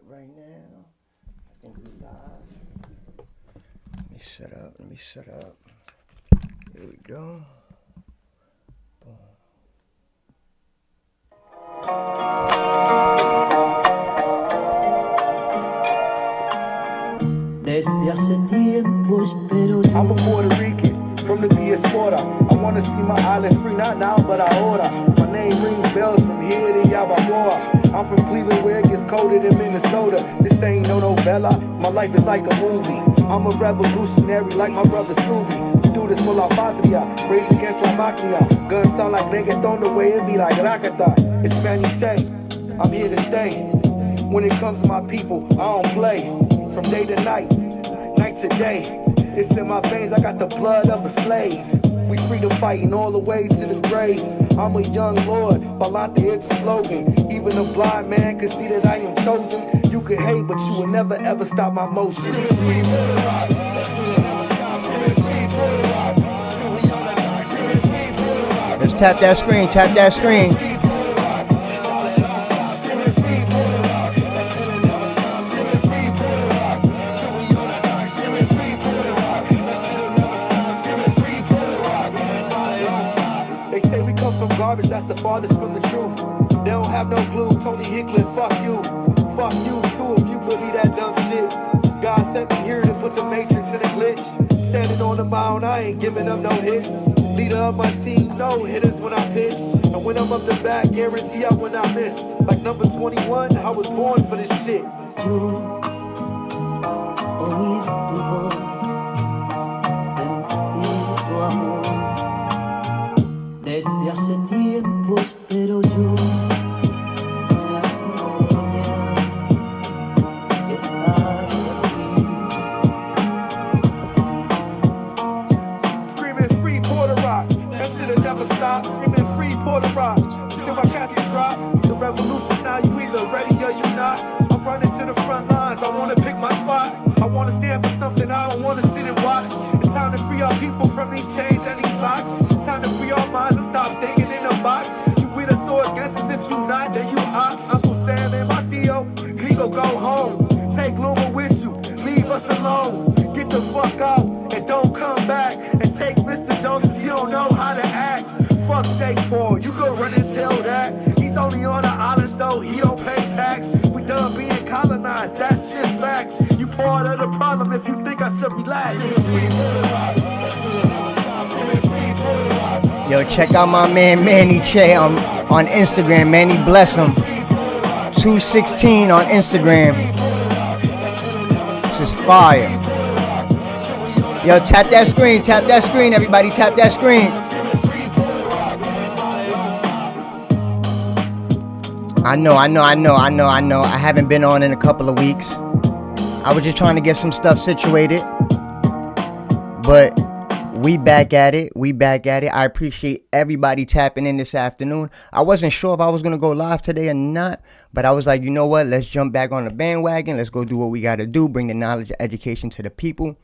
right now. I think we live. Let me set up. Here we go. Boom. Desde hace tiempo espero yo. I'm a Puerto Rican from the diaspora. I wanna see my island free, not now, but ahora. My name rings bells from here to Yabacoa. I'm from Cleveland where it gets colder than Minnesota. This ain't no novella, my life is like a movie. I'm a revolutionary like my brother Subi. We do this for la patria, raised against la máquina. Guns sound like reggaeton, the way it be like rakata. It's Manny Che, I'm here to stay. When it comes to my people, I don't play. From day to night, night to day. It's in my veins, I got the blood of a slave. We freedom fighting all the way to the grave. I'm a young lord, Balante is a slogan. Even a blind man can see that I am chosen. You can hate, but you will never ever stop my motion. Let's tap that screen, tap that screen. That's the farthest from the truth. They don't have no clue. Tony Hicklin, fuck you too if you believe that dumb shit. God sent me here to put the matrix in a glitch. Standing on the mound, I ain't giving up no hits. Leader of my team, no hitters when I pitch. And when I'm up the bat, guarantee I will not miss. Like number 21, I was born for this shit. Oír tu voz, sentir tu amor. Desde hace tiempo espero yo. Me haces soñar que estás aquí. Screaming free Puerto Rock, that shit'll never stop. Screaming free Puerto Rock, till my casket drop. The revolution now, you either ready or you not. I'm running to the front lines, I wanna pick my spot. I wanna stand for something, I don't wanna sit and watch. It's time to free our people from these chains and these locks. It's time to free our minds and stop thinking in a box. You with us or against us, if you not, then you ops. Uncle Sam and my Theo, Clico go home. Take Luma with you, leave us alone. Get the fuck out and don't come back. And take Mr. Jones cause he don't know how to act. Fuck Jake Paul, you go run and tell that. He's only on the island so he don't pay tax. We done being colonized, that's just facts. You part of the problem if you think I should relax. Yo, check out my man Manny Che on Instagram. Manny bless him. 216 on Instagram. This is fire. Yo, tap that screen, everybody, tap that screen. I know. I haven't been on in a couple of weeks. I was just trying to get some stuff situated. But we back at it. I appreciate everybody tapping in this afternoon. I wasn't sure if I was going to go live today or not, but I was like, you know what? Let's jump back on the bandwagon. Let's go do what we got to do. Bring the knowledge and education to the people.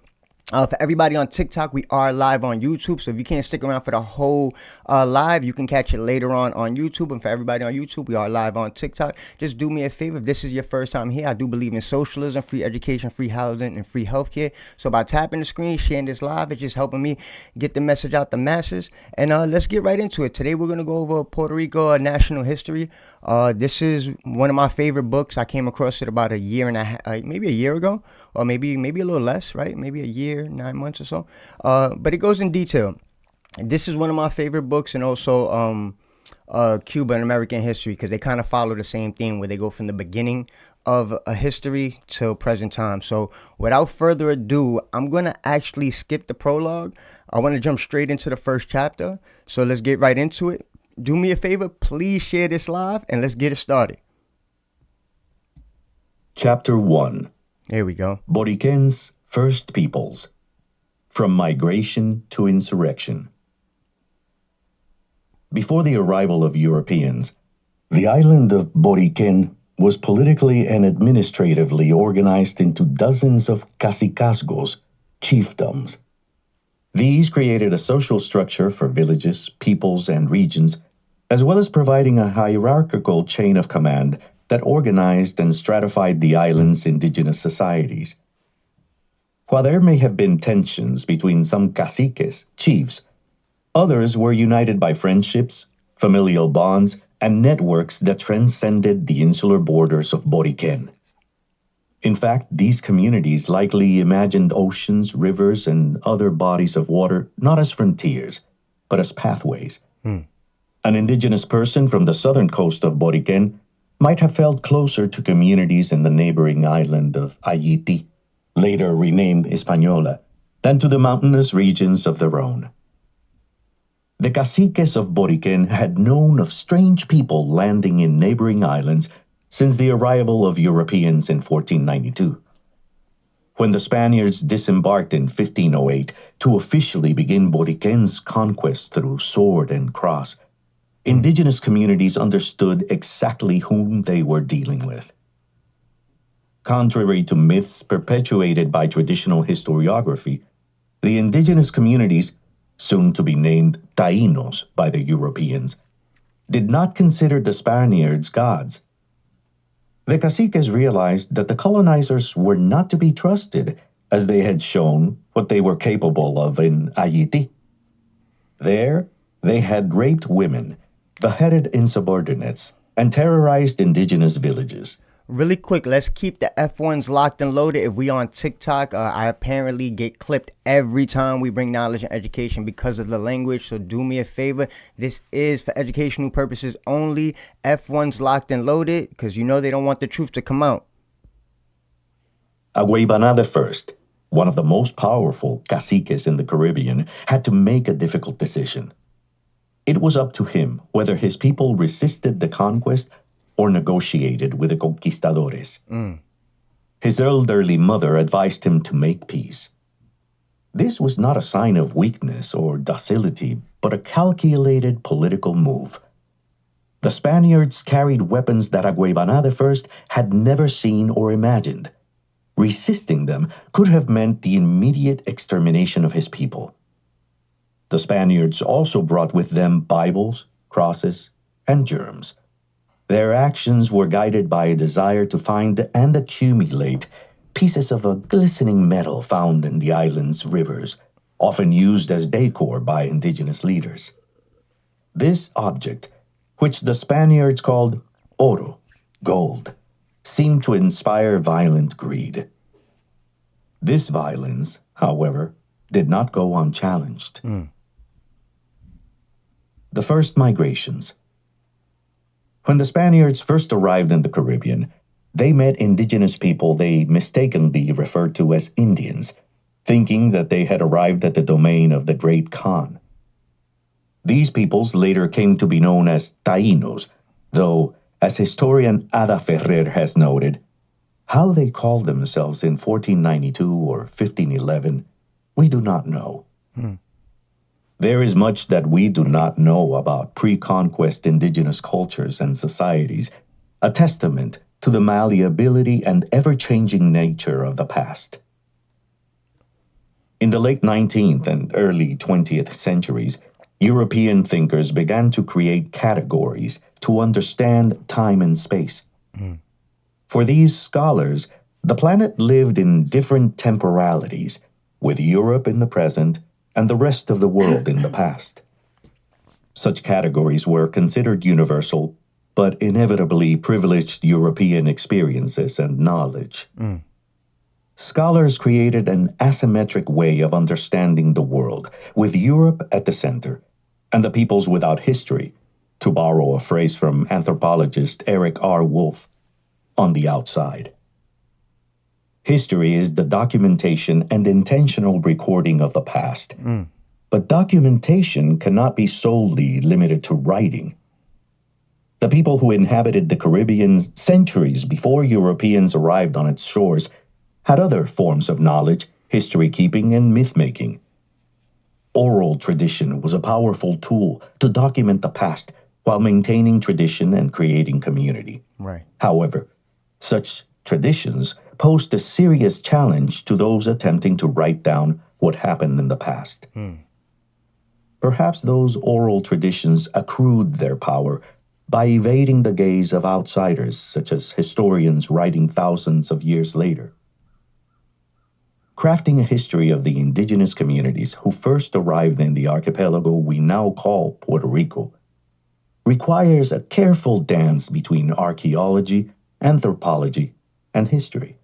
For everybody on TikTok, we are live on YouTube. So if you can't stick around for the whole live, you can catch it later on YouTube. And for everybody on YouTube, we are live on TikTok. Just do me a favor. If this is your first time here, I do believe in socialism, free education, free housing, and free healthcare. So by tapping the screen, sharing this live, it's just helping me get the message out the masses. And let's get right into it. Today, we're going to go over Puerto Rico national history. This is one of my favorite books. I came across it about a year and a half, maybe a year ago, or maybe a little less, right? Maybe a year, 9 months or so. But it goes in detail. This is one of my favorite books, and also Cuban American history, because they kind of follow the same theme where they go from the beginning of a history till present time. So without further ado, I'm going to actually skip the prologue. I want to jump straight into the first chapter. So let's get right into it. Do me a favor, please share this live, and let's get it started. Chapter 1. Here we go. Boriquen's First Peoples. From Migration to Insurrection. Before the arrival of Europeans, the island of Boriquen was politically and administratively organized into dozens of cacicazgos, chiefdoms. These created a social structure for villages, peoples, and regions, as well as providing a hierarchical chain of command that organized and stratified the island's indigenous societies. While there may have been tensions between some caciques, chiefs, others were united by friendships, familial bonds, and networks that transcended the insular borders of Boriken. In fact, these communities likely imagined oceans, rivers, and other bodies of water not as frontiers, but as pathways. An indigenous person from the southern coast of Boriken might have felt closer to communities in the neighboring island of Ayiti, later renamed Hispaniola, than to the mountainous regions of the Rhone. The caciques of Boriken had known of strange people landing in neighboring islands since the arrival of Europeans in 1492. When the Spaniards disembarked in 1508 to officially begin Boriken's conquest through sword and cross, indigenous communities understood exactly whom they were dealing with. Contrary to myths perpetuated by traditional historiography, the indigenous communities, soon to be named Taínos by the Europeans, did not consider the Spaniards gods. The caciques realized that the colonizers were not to be trusted, as they had shown what they were capable of in Ayiti. There, they had raped women, beheaded insubordinates, and terrorized indigenous villages. Really quick, let's keep the F1s locked and loaded. If we on TikTok, I apparently get clipped every time we bring knowledge and education because of the language. So do me a favor. This is for educational purposes only. F1s locked and loaded because you know they don't want the truth to come out. Agüeybaná I, one of the most powerful caciques in the Caribbean, had to make a difficult decision. It was up to him whether his people resisted the conquest or negotiated with the conquistadores. His elderly mother advised him to make peace. This was not a sign of weakness or docility, but a calculated political move. The Spaniards carried weapons that Agüeybaná I had never seen or imagined. Resisting them could have meant the immediate extermination of his people. The Spaniards also brought with them Bibles, crosses, and germs. Their actions were guided by a desire to find and accumulate pieces of a glistening metal found in the island's rivers, often used as decor by indigenous leaders. This object, which the Spaniards called oro, gold, seemed to inspire violent greed. This violence, however, did not go unchallenged. The first migrations. When the Spaniards first arrived in the Caribbean, they met indigenous people they mistakenly referred to as Indians, thinking that they had arrived at the domain of the Great Khan. These peoples later came to be known as Taínos, though, as historian Ada Ferrer has noted, how they called themselves in 1492 or 1511, we do not know. There is much that we do not know about pre-conquest indigenous cultures and societies, a testament to the malleability and ever-changing nature of the past. In the late 19th and early 20th centuries, European thinkers began to create categories to understand time and space. For these scholars, the planet lived in different temporalities, with Europe in the present and the rest of the world in the past. Such categories were considered universal, but inevitably privileged European experiences and knowledge. Scholars created an asymmetric way of understanding the world, with Europe at the center, and the peoples without history, to borrow a phrase from anthropologist Eric R. Wolf, on the outside. History is the documentation and intentional recording of the past. But documentation cannot be solely limited to writing. The people who inhabited the Caribbean centuries before Europeans arrived on its shores had other forms of knowledge, history-keeping, and myth-making. Oral tradition was a powerful tool to document the past while maintaining tradition and creating community. Right. However, such traditions posed a serious challenge to those attempting to write down what happened in the past. Perhaps those oral traditions accrued their power by evading the gaze of outsiders, such as historians writing thousands of years later. Crafting a history of the indigenous communities who first arrived in the archipelago we now call Puerto Rico requires a careful dance between archaeology, anthropology, and history.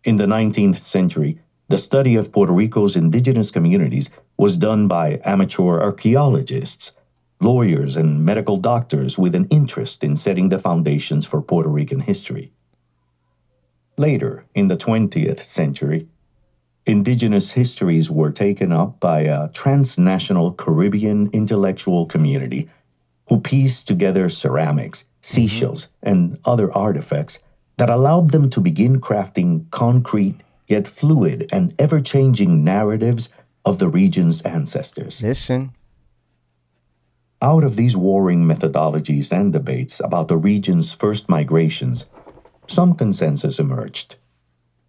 In the 19th century, the study of Puerto Rico's indigenous communities was done by amateur archaeologists, lawyers, and medical doctors with an interest in setting the foundations for Puerto Rican history. Later, in the 20th century, indigenous histories were taken up by a transnational Caribbean intellectual community who pieced together ceramics, seashells, and other artifacts that allowed them to begin crafting concrete yet fluid and ever-changing narratives of the region's ancestors. Listen. Out of these warring methodologies and debates about the region's first migrations, some consensus emerged.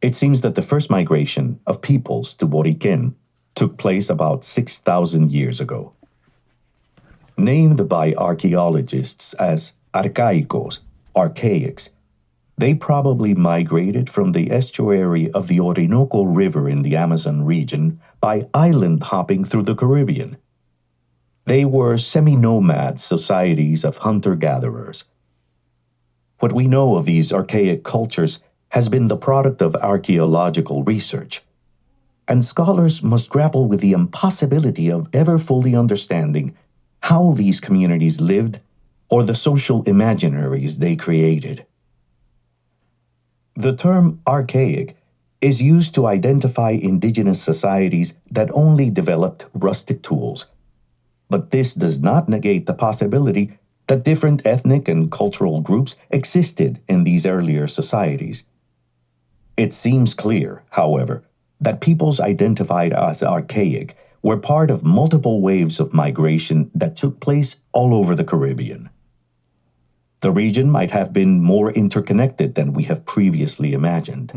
It seems that the first migration of peoples to Boriquén took place about 6,000 years ago. Named by archaeologists as arcaicos, archaics, they probably migrated from the estuary of the Orinoco River in the Amazon region by island hopping through the Caribbean. They were semi-nomad societies of hunter-gatherers. What we know of these archaic cultures has been the product of archaeological research, and scholars must grapple with the impossibility of ever fully understanding how these communities lived or the social imaginaries they created. The term archaic is used to identify indigenous societies that only developed rustic tools, but this does not negate the possibility that different ethnic and cultural groups existed in these earlier societies. It seems clear, however, that peoples identified as archaic were part of multiple waves of migration that took place all over the Caribbean. The region might have been more interconnected than we have previously imagined.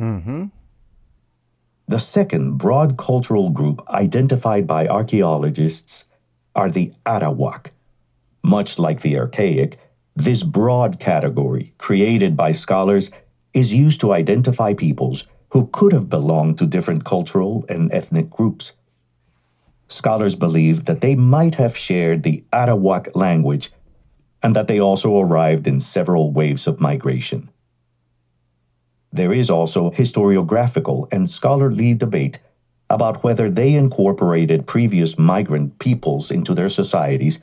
The second broad cultural group identified by archaeologists are the Arawak. Much like the archaic, this broad category, created by scholars, is used to identify peoples who could have belonged to different cultural and ethnic groups. Scholars believe that they might have shared the Arawak language and that they also arrived in several waves of migration. There is also historiographical and scholarly debate about whether they incorporated previous migrant peoples into their societies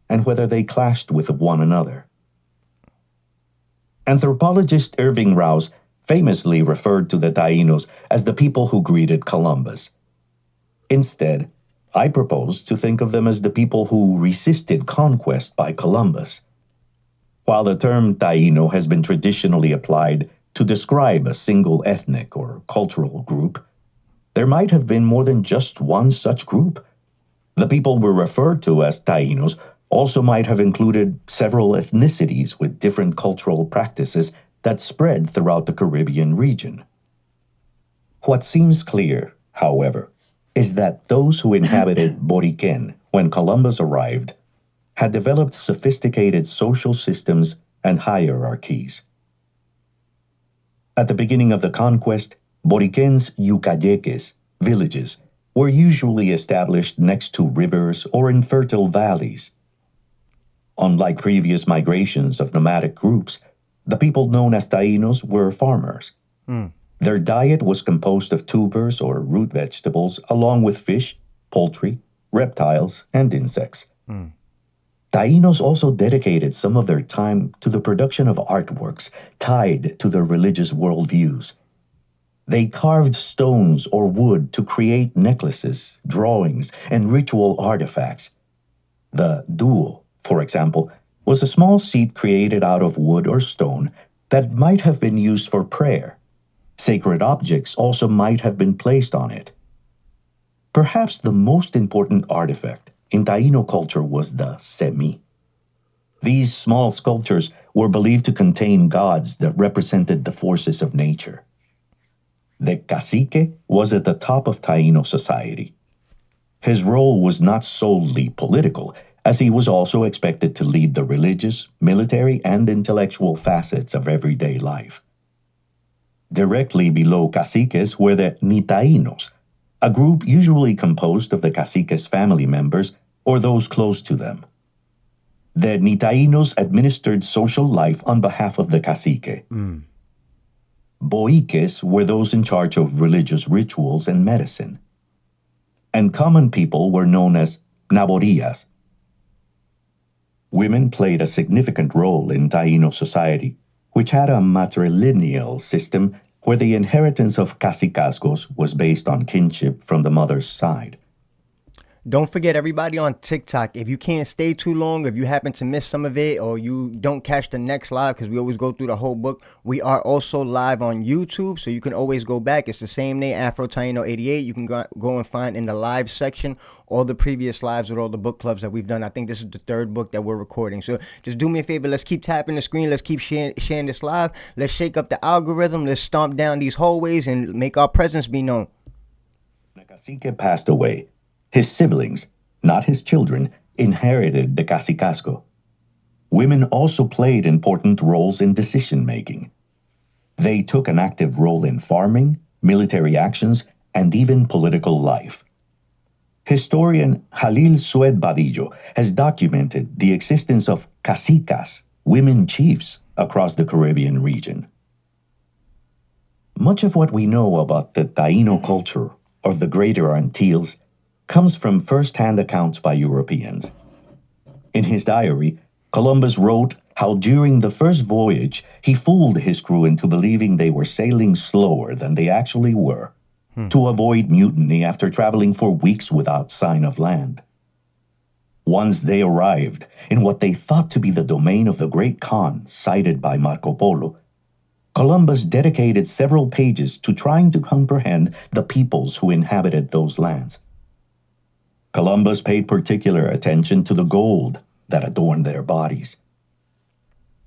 and whether they clashed with one another. Anthropologist Irving Rouse famously referred to the Taínos as the people who greeted Columbus. Instead, I propose to think of them as the people who resisted conquest by Columbus. While the term Taíno has been traditionally applied to describe a single ethnic or cultural group, there might have been more than just one such group. The people we're referred to as Taínos also might have included several ethnicities with different cultural practices that spread throughout the Caribbean region. What seems clear, however, is that those who inhabited Boriquén when Columbus arrived had developed sophisticated social systems and hierarchies. At the beginning of the conquest, Boriquén's yucayeques, villages, were usually established next to rivers or in fertile valleys. Unlike previous migrations of nomadic groups, the people known as Taínos were farmers. Their diet was composed of tubers or root vegetables, along with fish, poultry, reptiles, and insects. Taínos also dedicated some of their time to the production of artworks tied to their religious worldviews. They carved stones or wood to create necklaces, drawings, and ritual artifacts. The duo, for example, was a small seat created out of wood or stone that might have been used for prayer. Sacred objects also might have been placed on it. Perhaps the most important artifact in Taíno culture was the semi. These small sculptures were believed to contain gods that represented the forces of nature. The cacique was at the top of Taíno society. His role was not solely political, as he was also expected to lead the religious, military, and intellectual facets of everyday life. Directly below caciques were the nitainos, a group usually composed of the caciques' family members or those close to them. The nitainos administered social life on behalf of the cacique. Boiques were those in charge of religious rituals and medicine. And common people were known as naborias. Women played a significant role in Taino society, which had a matrilineal system where the inheritance of cacicazgos was based on kinship from the mother's side. Don't forget, everybody on TikTok, if you can't stay too long, if you happen to miss some of it, or you don't catch the next live, because we always go through the whole book, we are also live on YouTube, so you can always go back. It's the same name, Afro Taino 88. You can go and find in the live section all the previous lives with all the book clubs that we've done. I think this is the third book that we're recording. So just do me a favor. Let's keep tapping the screen. Let's keep sharing this live. Let's shake up the algorithm. Let's stomp down these hallways and make our presence be known. When a cacique passed away, his siblings, not his children, inherited the cacicazgo. Women also played important roles in decision-making. They took an active role in farming, military actions, and even political life. Historian Jorell Meléndez-Badillo has documented the existence of cacicas, women chiefs, across the Caribbean region. Much of what we know about the Taino culture of the Greater Antilles comes from first-hand accounts by Europeans. In his diary, Columbus wrote how during the first voyage he fooled his crew into believing they were sailing slower than they actually were, to avoid mutiny after traveling for weeks without sign of land. Once they arrived in what they thought to be the domain of the Great Khan cited by Marco Polo, Columbus dedicated several pages to trying to comprehend the peoples who inhabited those lands. Columbus paid particular attention to the gold that adorned their bodies.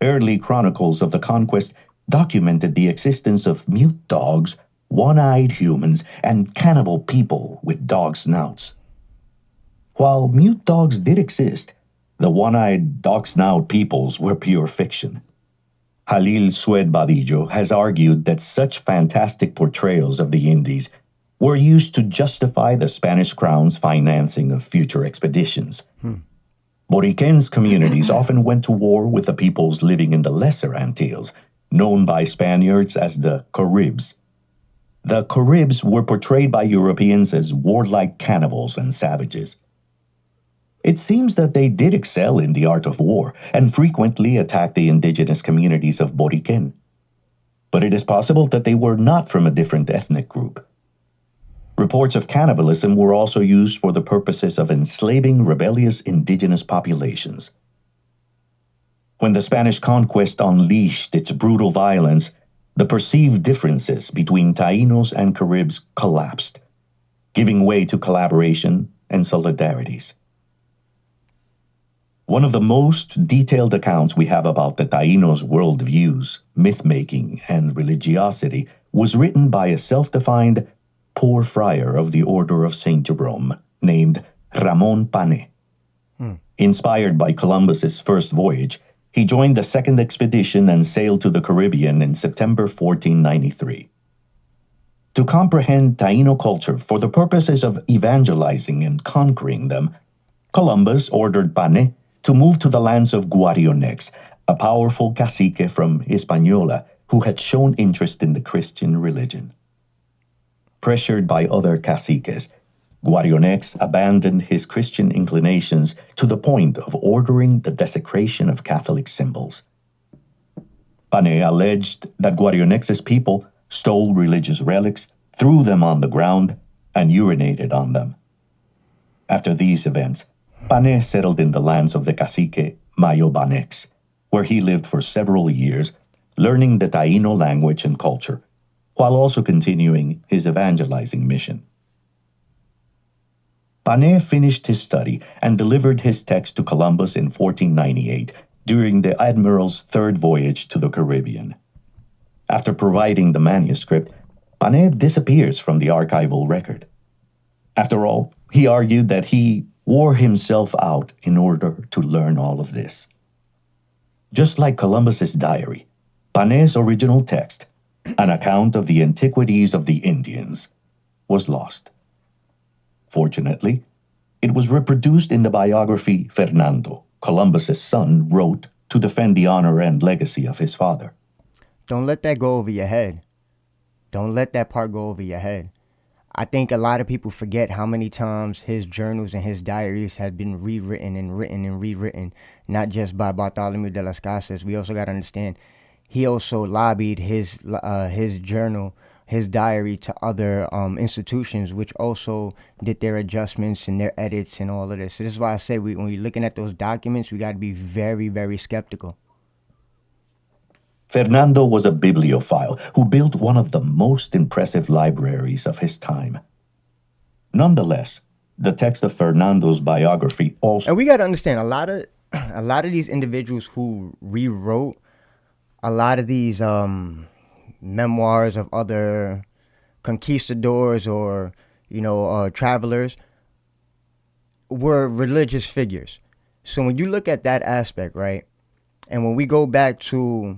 Early chronicles of the conquest documented the existence of mute dogs, one-eyed humans, and cannibal people with dog snouts. While mute dogs did exist, the one-eyed, dog-snout peoples were pure fiction. Jorell Meléndez-Badillo has argued that such fantastic portrayals of the Indies were used to justify the Spanish crown's financing of future expeditions. Boriquen's communities often went to war with the peoples living in the Lesser Antilles, known by Spaniards as the Caribs. The Caribs were portrayed by Europeans as warlike cannibals and savages. It seems that they did excel in the art of war and frequently attacked the indigenous communities of Boriquen. But it is possible that they were not from a different ethnic group. Reports of cannibalism were also used for the purposes of enslaving rebellious indigenous populations. When the Spanish conquest unleashed its brutal violence, the perceived differences between Taínos and Caribs collapsed, giving way to collaboration and solidarities. One of the most detailed accounts we have about the Taínos' worldviews, myth-making, and religiosity was written by a self-defined poor friar of the Order of St. Jerome named Ramon Pane. Inspired by Columbus's first voyage, he joined the second expedition and sailed to the Caribbean in September 1493. To comprehend Taino culture for the purposes of evangelizing and conquering them, Columbus ordered Pane to move to the lands of Guarionex, a powerful cacique from Hispaniola who had shown interest in the Christian religion. Pressured by other caciques, Guarionex abandoned his Christian inclinations to the point of ordering the desecration of Catholic symbols. Pane alleged that Guarionex's people stole religious relics, threw them on the ground, and urinated on them. After these events, Pane settled in the lands of the cacique Mayobanex, where he lived for several years, learning the Taino language and culture, while also continuing his evangelizing mission. Pane finished his study and delivered his text to Columbus in 1498 during the Admiral's third voyage to the Caribbean. After providing the manuscript, Pane disappears from the archival record. After all, he argued that he wore himself out in order to learn all of this. Just like Columbus's diary, Panay's original text, an account of the antiquities of the Indians, was lost. Fortunately, it was reproduced in the biography Fernando, Columbus's son, wrote to defend the honor and legacy of his father. Don't let that go over your head. Don't let that part go over your head. I think a lot of people forget how many times his journals and his diaries have been rewritten and written and rewritten, not just by Bartholomew de las Casas. We also got to understand he also lobbied his journal, his diary to other institutions, which also did their adjustments and their edits and all of this. So this is why I say when we're looking at those documents, we got to be very, very skeptical. Fernando was a bibliophile who built one of the most impressive libraries of his time. Nonetheless, the text of Fernando's biography also... And we got to understand, a lot of these individuals who rewrote a lot of these memoirs of other conquistadors or, travelers were religious figures. So when you look at that aspect, right, and when we go back to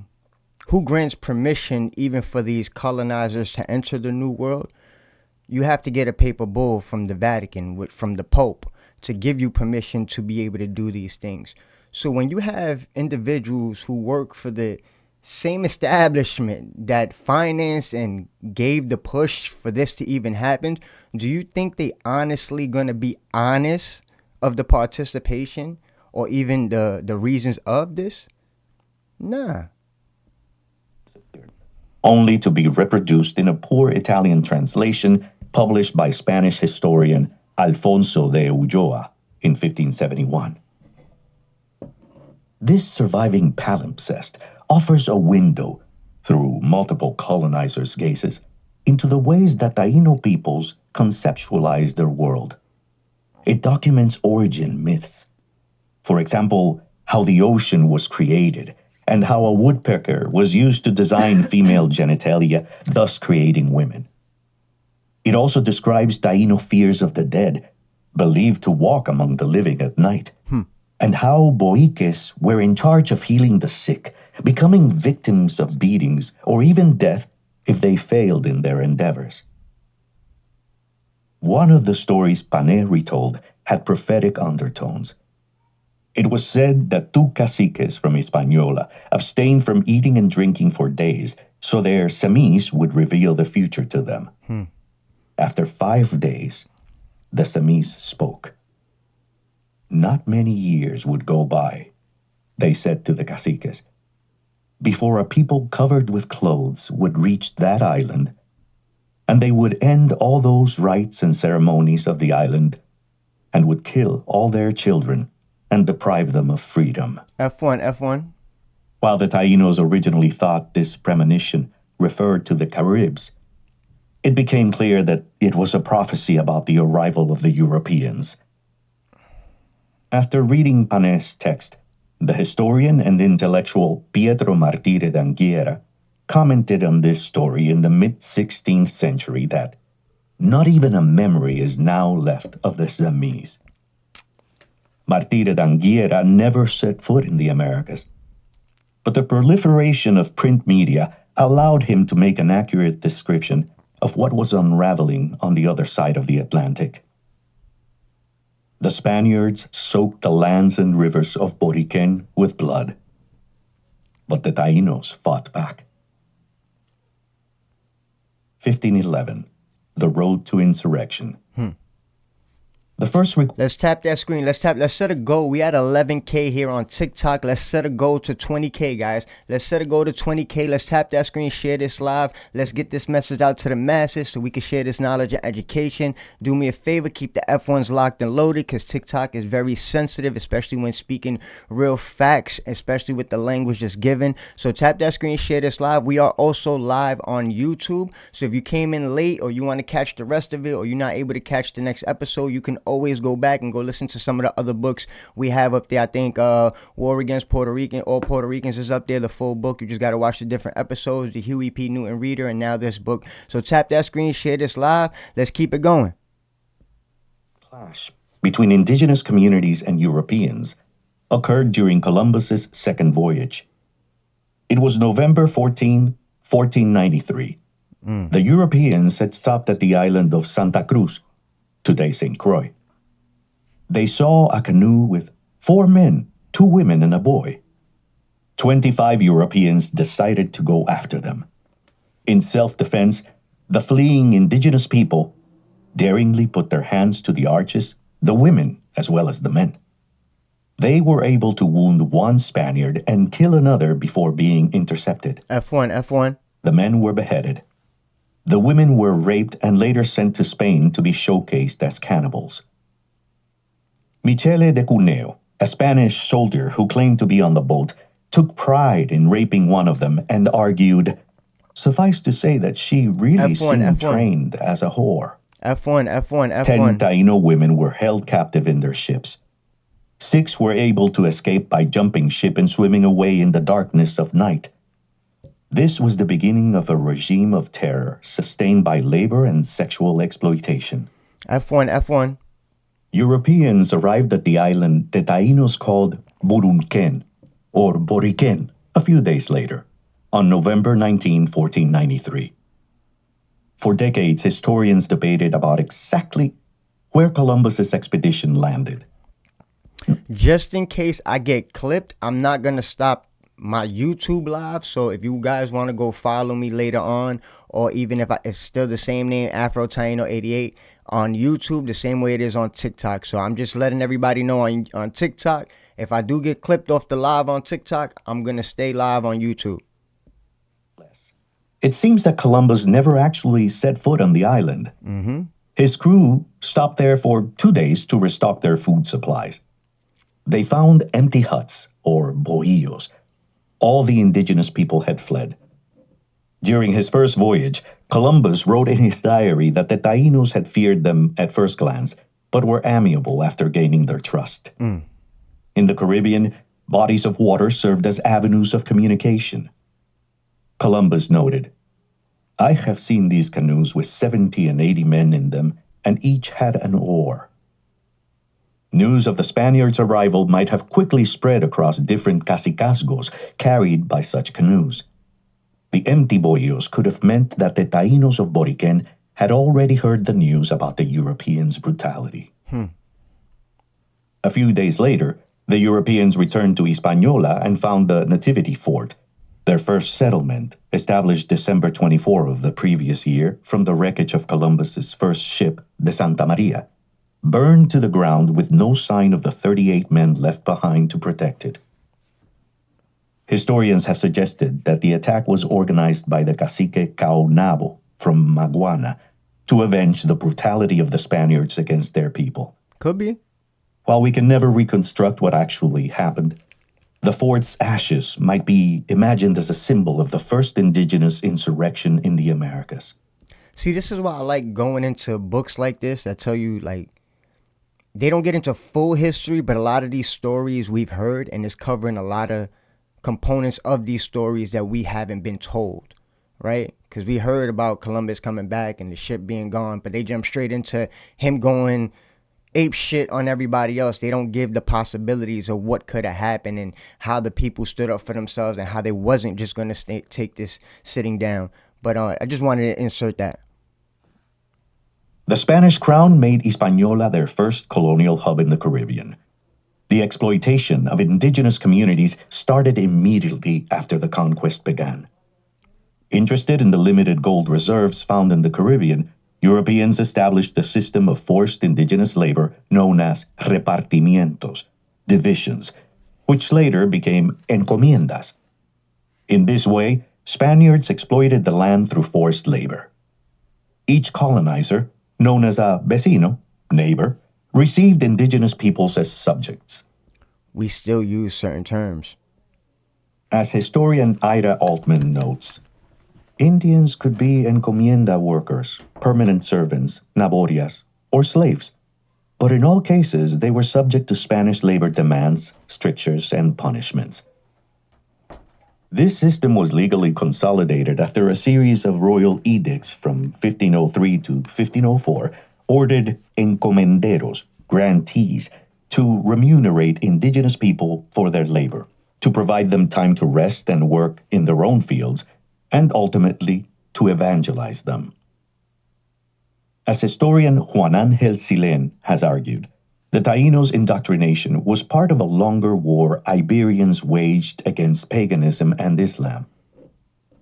who grants permission even for these colonizers to enter the New World, you have to get a papal bull from the Vatican, from the Pope, to give you permission to be able to do these things. So when you have individuals who work for the same establishment that financed and gave the push for this to even happen, do you think they honestly going to be honest of the participation or even the reasons of this? Nah. Only to be reproduced in a poor Italian translation published by Spanish historian Alfonso de Ulloa in 1571. This surviving palimpsest offers a window, through multiple colonizers' gazes, into the ways that Taino peoples conceptualize their world. It documents origin myths. For example, how the ocean was created, and how a woodpecker was used to design female genitalia, thus creating women. It also describes Taino fears of the dead, believed to walk among the living at night, and how boiques were in charge of healing the sick, becoming victims of beatings or even death if they failed in their endeavors. One of the stories Panay retold had prophetic undertones. It was said that two caciques from Hispaniola abstained from eating and drinking for days, so their semis would reveal the future to them. After 5 days, the semis spoke. Not many years would go by, they said to the caciques, before a people covered with clothes would reach that island, and they would end all those rites and ceremonies of the island, and would kill all their children and deprive them of freedom. F1. While the Tainos originally thought this premonition referred to the Caribs, it became clear that it was a prophecy about the arrival of the Europeans. After reading Panay's text, the historian and intellectual Pietro Martire d'Anghiera commented on this story in the mid-16th century that not even a memory is now left of the Zamis. Martire d'Anghiera never set foot in the Americas, but the proliferation of print media allowed him to make an accurate description of what was unraveling on the other side of the Atlantic. The Spaniards soaked the lands and rivers of Boriquen with blood, but the Tainos fought back. 1511, the road to insurrection. The first Let's tap that screen. Let's set a goal. We at 11K here on TikTok. Let's set a goal to 20K, guys. Let's set a goal to 20K. Let's tap that screen, share this live. Let's get this message out to the masses so we can share this knowledge and education. Do me a favor, keep the F1s locked and loaded, because TikTok is very sensitive, especially when speaking real facts, especially with the language that's given. So tap that screen, share this live. We are also live on YouTube. So if you came in late or you want to catch the rest of it, or you're not able to catch the next episode, you can always go back and go listen to some of the other books we have up there. I think War Against Puerto Rican, All Puerto Ricans is up there, the full book. You just got to watch the different episodes, the Huey P. Newton Reader, and now this book. So tap that screen, share this live. Let's keep it going. Clash between indigenous communities and Europeans occurred during Columbus's second voyage. It was November 14, 1493. The Europeans had stopped at the island of Santa Cruz, today St. Croix. They saw a canoe with 4 men, 2 women, and a boy. 25 Europeans decided to go after them. In self-defense, the fleeing indigenous people daringly put their hands to the arches, the women as well as the men. They were able to wound 1 Spaniard and kill another before being intercepted. F1. The men were beheaded. The women were raped and later sent to Spain to be showcased as cannibals. Michele de Cuneo, a Spanish soldier who claimed to be on the boat, took pride in raping one of them and argued, suffice to say that she really seemed trained as a whore. F1. 10 Taino women were held captive in their ships. 6 were able to escape by jumping ship and swimming away in the darkness of night. This was the beginning of a regime of terror sustained by labor and sexual exploitation. F1. Europeans arrived at the island the Taínos called Burunken, or Boriken, a few days later, on November 19, 1493. For decades, historians debated about exactly where Columbus's expedition landed. Just in case I get clipped, I'm not going to stop my YouTube live. So if you guys want to go follow me later on, or even if it's still the same name, Afro Taino 88, on YouTube, the same way it is on TikTok. So I'm just letting everybody know on TikTok, if I do get clipped off the live on TikTok, I'm going to stay live on YouTube. It seems that Columbus never actually set foot on the island. His crew stopped there for 2 days to restock their food supplies. They found empty huts, or bohíos. All the indigenous people had fled. During his first voyage, Columbus wrote in his diary that the Taínos had feared them at first glance, but were amiable after gaining their trust. In the Caribbean, bodies of water served as avenues of communication. Columbus noted, "I have seen these canoes with 70 and 80 men in them, and each had an oar." News of the Spaniards' arrival might have quickly spread across different cacicazgos carried by such canoes. The empty bohíos could have meant that the Taínos of Boriken had already heard the news about the Europeans' brutality. A few days later, the Europeans returned to Hispaniola and found the Nativity Fort, their first settlement, established December 24 of the previous year from the wreckage of Columbus's first ship, the Santa Maria, burned to the ground with no sign of the 38 men left behind to protect it. Historians have suggested that the attack was organized by the cacique Caonabo from Maguana to avenge the brutality of the Spaniards against their people. Could be. While we can never reconstruct what actually happened, the fort's ashes might be imagined as a symbol of the first indigenous insurrection in the Americas. See, this is why I like going into books like this that tell you, like, they don't get into full history, but a lot of these stories we've heard, and it's covering a lot of components of these stories that we haven't been told, right? Because we heard about Columbus coming back and the ship being gone, but they jump straight into him going ape shit on everybody else. They don't give the possibilities of what could have happened and how the people stood up for themselves and how they wasn't just going to take this sitting down. But I just wanted to insert that. The Spanish crown made Hispaniola their first colonial hub in the Caribbean. The exploitation of indigenous communities started immediately after the conquest began. Interested in the limited gold reserves found in the Caribbean, Europeans established a system of forced indigenous labor known as repartimientos, divisions, which later became encomiendas. In this way, Spaniards exploited the land through forced labor. Each colonizer, known as a vecino, neighbor, received indigenous peoples as subjects. We still use certain terms. As historian Ida Altman notes, Indians could be encomienda workers, permanent servants, naborias, or slaves, but in all cases they were subject to Spanish labor demands, strictures, and punishments. This system was legally consolidated after a series of royal edicts from 1503 to 1504 ordered encomenderos, grantees, to remunerate indigenous people for their labor, to provide them time to rest and work in their own fields, and ultimately to evangelize them. As historian Juan Ángel Silén has argued, the Taínos' indoctrination was part of a longer war Iberians waged against paganism and Islam.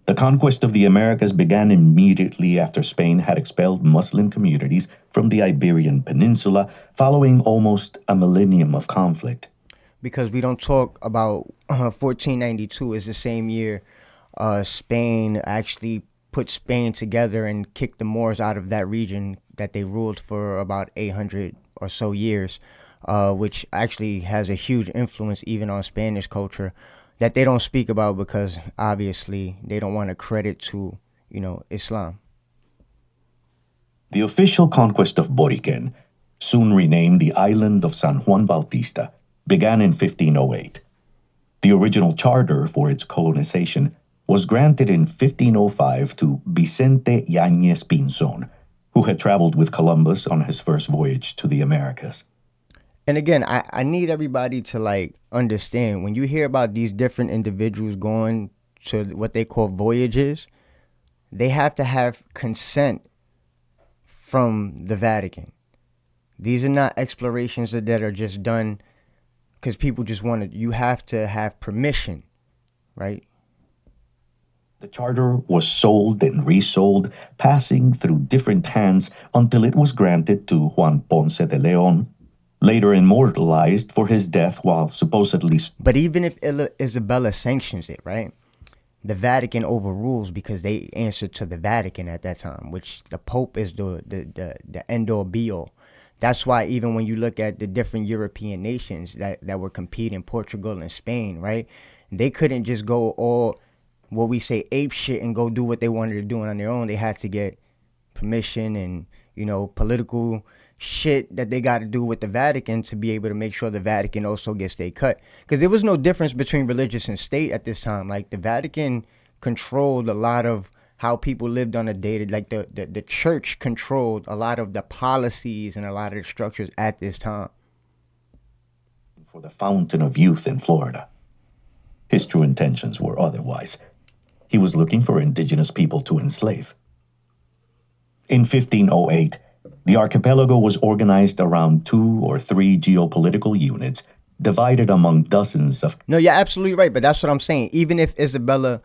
The conquest of the Americas began immediately after Spain had expelled Muslim communities from the Iberian Peninsula following almost a millennium of conflict. Because we don't talk about 1492 is the same year Spain actually put Spain together and kicked the Moors out of that region that they ruled for about 800 or so years, which actually has a huge influence even on Spanish culture that they don't speak about because obviously they don't want to credit to, Islam. The official conquest of Boriken, soon renamed the island of San Juan Bautista, began in 1508. The original charter for its colonization was granted in 1505 to Vicente Yáñez Pinzón, who had traveled with Columbus on his first voyage to the Americas. And again, I need everybody to understand when you hear about these different individuals going to what they call voyages, they have to have consent from the Vatican. These are not explorations that are just done because people just want to. You have to have permission, right? The charter was sold and resold, passing through different hands until it was granted to Juan Ponce de León, later immortalized for his death while supposedly... But even if Isabella sanctions it, right? The Vatican overrules because they answer to the Vatican at that time, which the Pope is the end-all be-all. That's why even when you look at the different European nations that were competing, Portugal and Spain, right? They couldn't just go all, what we say, ape shit and go do what they wanted to do on their own. They had to get permission and, political shit that they got to do with the Vatican to be able to make sure the Vatican also gets their cut. Because there was no difference between religious and state at this time. Like the Vatican controlled a lot of how people lived on a day. Like the church controlled a lot of the policies and a lot of the structures at this time. For the fountain of youth in Florida. His true intentions were otherwise. He was looking for indigenous people to enslave. In 1508, the archipelago was organized around 2 or 3 geopolitical units, divided among dozens of... No, you're absolutely right, but that's what I'm saying. Even if Isabella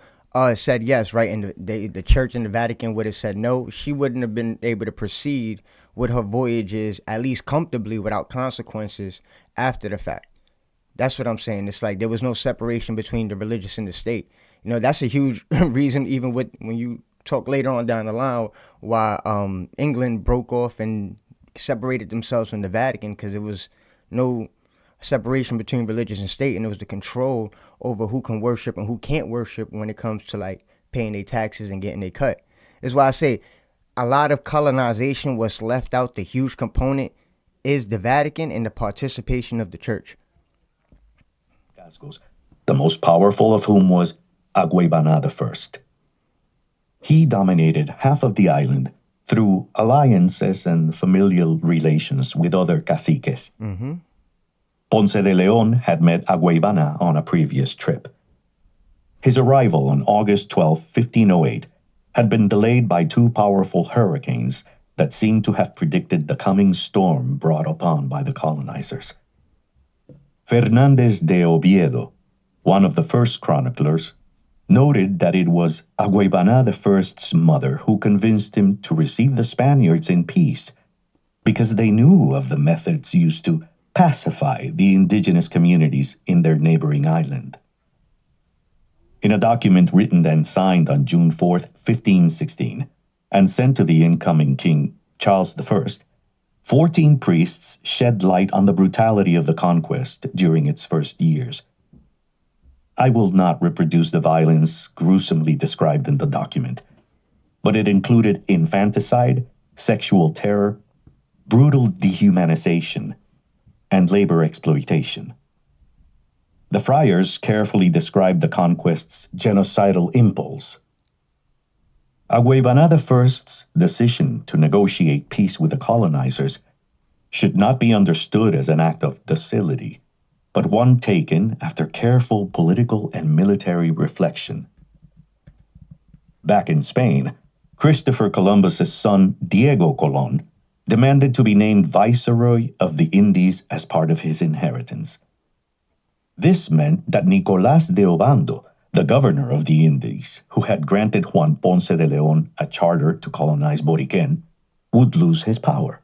said yes, right, and the church and the Vatican would have said no, she wouldn't have been able to proceed with her voyages, at least comfortably, without consequences after the fact. That's what I'm saying. It's like there was no separation between the religious and the state. That's a huge reason, even when you talk later on down the line, why England broke off and separated themselves from the Vatican, because there was no separation between religious and state, and it was the control over who can worship and who can't worship when it comes to paying their taxes and getting their cut. That's why I say a lot of colonization was left out. The huge component is the Vatican and the participation of the church. The most powerful of whom was Agüeybaná I. He dominated half of the island through alliances and familial relations with other caciques. Mm-hmm. Ponce de León had met Agüeybaná on a previous trip. His arrival on August 12, 1508, had been delayed by 2 powerful hurricanes that seemed to have predicted the coming storm brought upon by the colonizers. Fernández de Oviedo, one of the first chroniclers, noted that it was Agüeybaná I's mother who convinced him to receive the Spaniards in peace because they knew of the methods used to pacify the indigenous communities in their neighboring island. In a document written and signed on June 4, 1516, and sent to the incoming King Charles I, 14 priests shed light on the brutality of the conquest during its first years. I will not reproduce the violence gruesomely described in the document, but it included infanticide, sexual terror, brutal dehumanization, and labor exploitation. The friars carefully described the conquest's genocidal impulse. Agüeybaná I's decision to negotiate peace with the colonizers should not be understood as an act of docility, but one taken after careful political and military reflection. Back in Spain, Christopher Columbus's son Diego Colón demanded to be named Viceroy of the Indies as part of his inheritance. This meant that Nicolás de Obando, the governor of the Indies, who had granted Juan Ponce de León a charter to colonize Boriquén, would lose his power.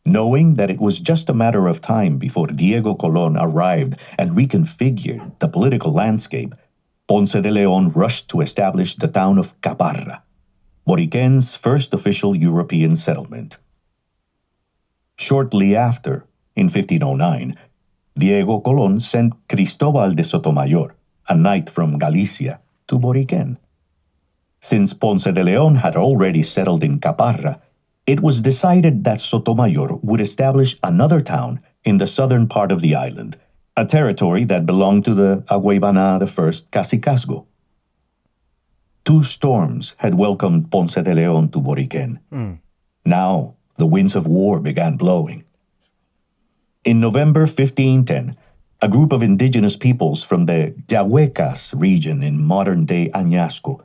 Knowing that it was just a matter of time before Diego Colón arrived and reconfigured the political landscape, Ponce de León rushed to establish the town of Caparra, Boriquén's first official European settlement. Shortly after, in 1509, Diego Colón sent Cristóbal de Sotomayor, a knight from Galicia, to Boriquén. Since Ponce de León had already settled in Caparra, it was decided that Sotomayor would establish another town in the southern part of the island, a territory that belonged to the Agüeybaná I Cacicazgo. 2 storms had welcomed Ponce de León to Boriquén. Now, the winds of war began blowing. In November 1510, a group of indigenous peoples from the Yahuecas region in modern-day Añasco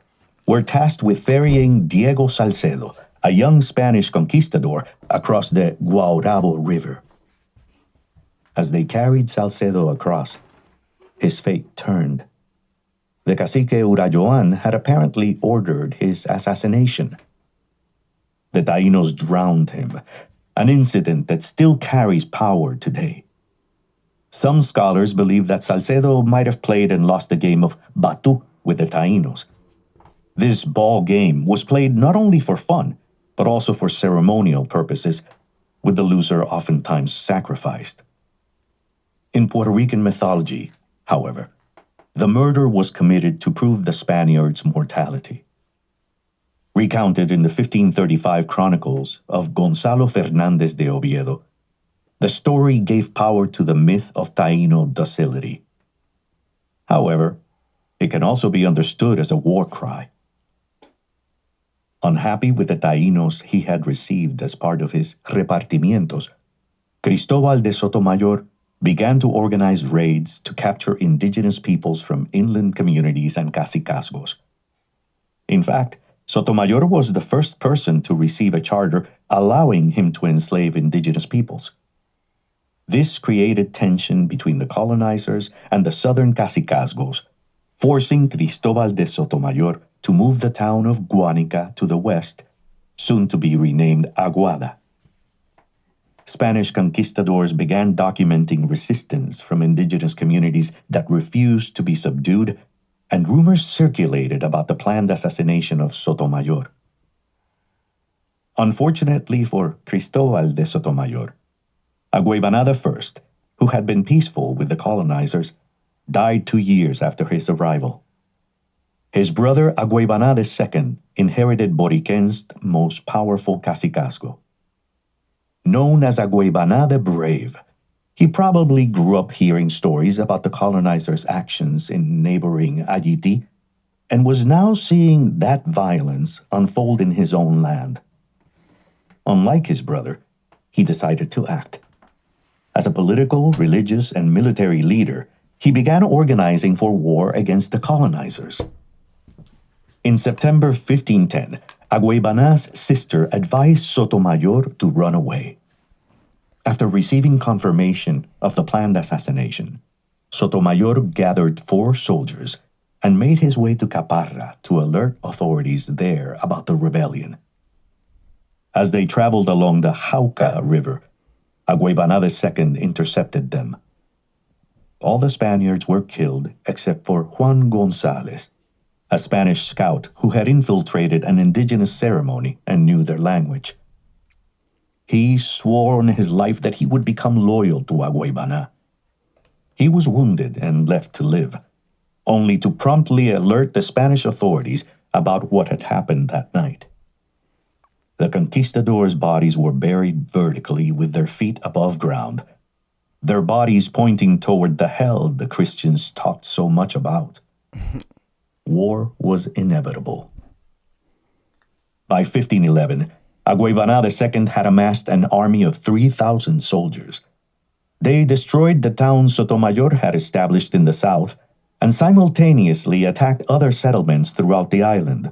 were tasked with ferrying Diego Salcedo, a young Spanish conquistador, across the Guaurabo River. As they carried Salcedo across, his fate turned. The cacique Urayoan had apparently ordered his assassination. The Taínos drowned him, an incident that still carries power today. Some scholars believe that Salcedo might have played and lost the game of Batu with the Taínos. This ball game was played not only for fun, but also for ceremonial purposes, with the loser oftentimes sacrificed. In Puerto Rican mythology, however, the murder was committed to prove the Spaniards' mortality. Recounted in the 1535 chronicles of Gonzalo Fernández de Oviedo, the story gave power to the myth of Taíno docility. However, it can also be understood as a war cry. Unhappy with the Taínos he had received as part of his repartimientos, Cristóbal de Sotomayor began to organize raids to capture indigenous peoples from inland communities and cacicazgos. In fact, Sotomayor was the first person to receive a charter allowing him to enslave indigenous peoples. This created tension between the colonizers and the southern cacicazgos, forcing Cristóbal de Sotomayor to move the town of Guánica to the west, soon to be renamed Aguada. Spanish conquistadors began documenting resistance from indigenous communities that refused to be subdued, and rumors circulated about the planned assassination of Sotomayor. Unfortunately for Cristóbal de Sotomayor, Agüeybaná I, who had been peaceful with the colonizers, died 2 years after his arrival. His brother Agüeybaná II inherited Boriquén's most powerful cacicazgo. Known as Agüeybaná the Brave, he probably grew up hearing stories about the colonizers' actions in neighboring Ayiti, and was now seeing that violence unfold in his own land. Unlike his brother, he decided to act. As a political, religious, and military leader, he began organizing for war against the colonizers. In September 1510, Agüeybaná's sister advised Sotomayor to run away. After receiving confirmation of the planned assassination, Sotomayor gathered 4 soldiers and made his way to Caparra to alert authorities there about the rebellion. As they traveled along the Jauca River, Agüeybaná II intercepted them. All the Spaniards were killed except for Juan González, a Spanish scout who had infiltrated an indigenous ceremony and knew their language. He swore on his life that he would become loyal to Agüeybaná. He was wounded and left to live, only to promptly alert the Spanish authorities about what had happened that night. The conquistadors' bodies were buried vertically with their feet above ground, their bodies pointing toward the hell the Christians talked so much about. War was inevitable. By 1511, Agueybana II had amassed an army of 3,000 soldiers. They destroyed the town Sotomayor had established in the south and simultaneously attacked other settlements throughout the island.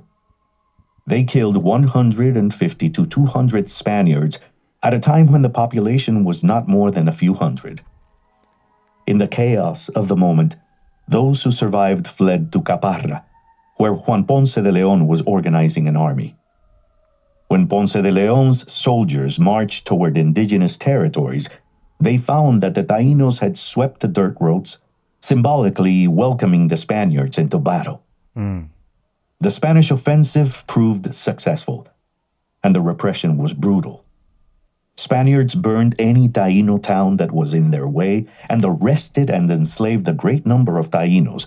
They killed 150 to 200 Spaniards at a time when the population was not more than a few hundred. In the chaos of the moment, those who survived fled to Caparra, where Juan Ponce de Leon was organizing an army. When Ponce de Leon's soldiers marched toward indigenous territories, they found that the Taínos had swept the dirt roads, symbolically welcoming the Spaniards into battle. The Spanish offensive proved successful, and the repression was brutal. Spaniards burned any Taíno town that was in their way and arrested and enslaved a great number of Taínos,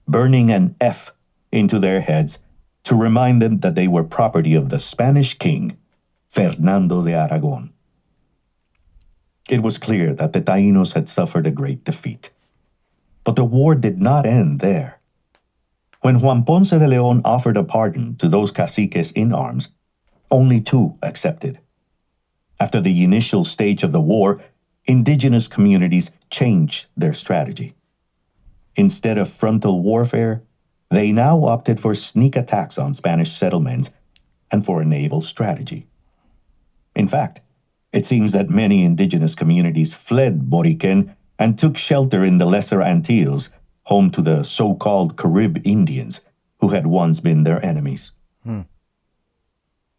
burning an F into their heads to remind them that they were property of the Spanish king, Fernando de Aragon. It was clear that the Taínos had suffered a great defeat. But the war did not end there. When Juan Ponce de Leon offered a pardon to those caciques in arms, only 2 accepted. After the initial stage of the war, indigenous communities changed their strategy. Instead of frontal warfare, they now opted for sneak attacks on Spanish settlements and for a naval strategy. In fact, it seems that many indigenous communities fled Boriquen and took shelter in the Lesser Antilles, home to the so-called Carib Indians, who had once been their enemies.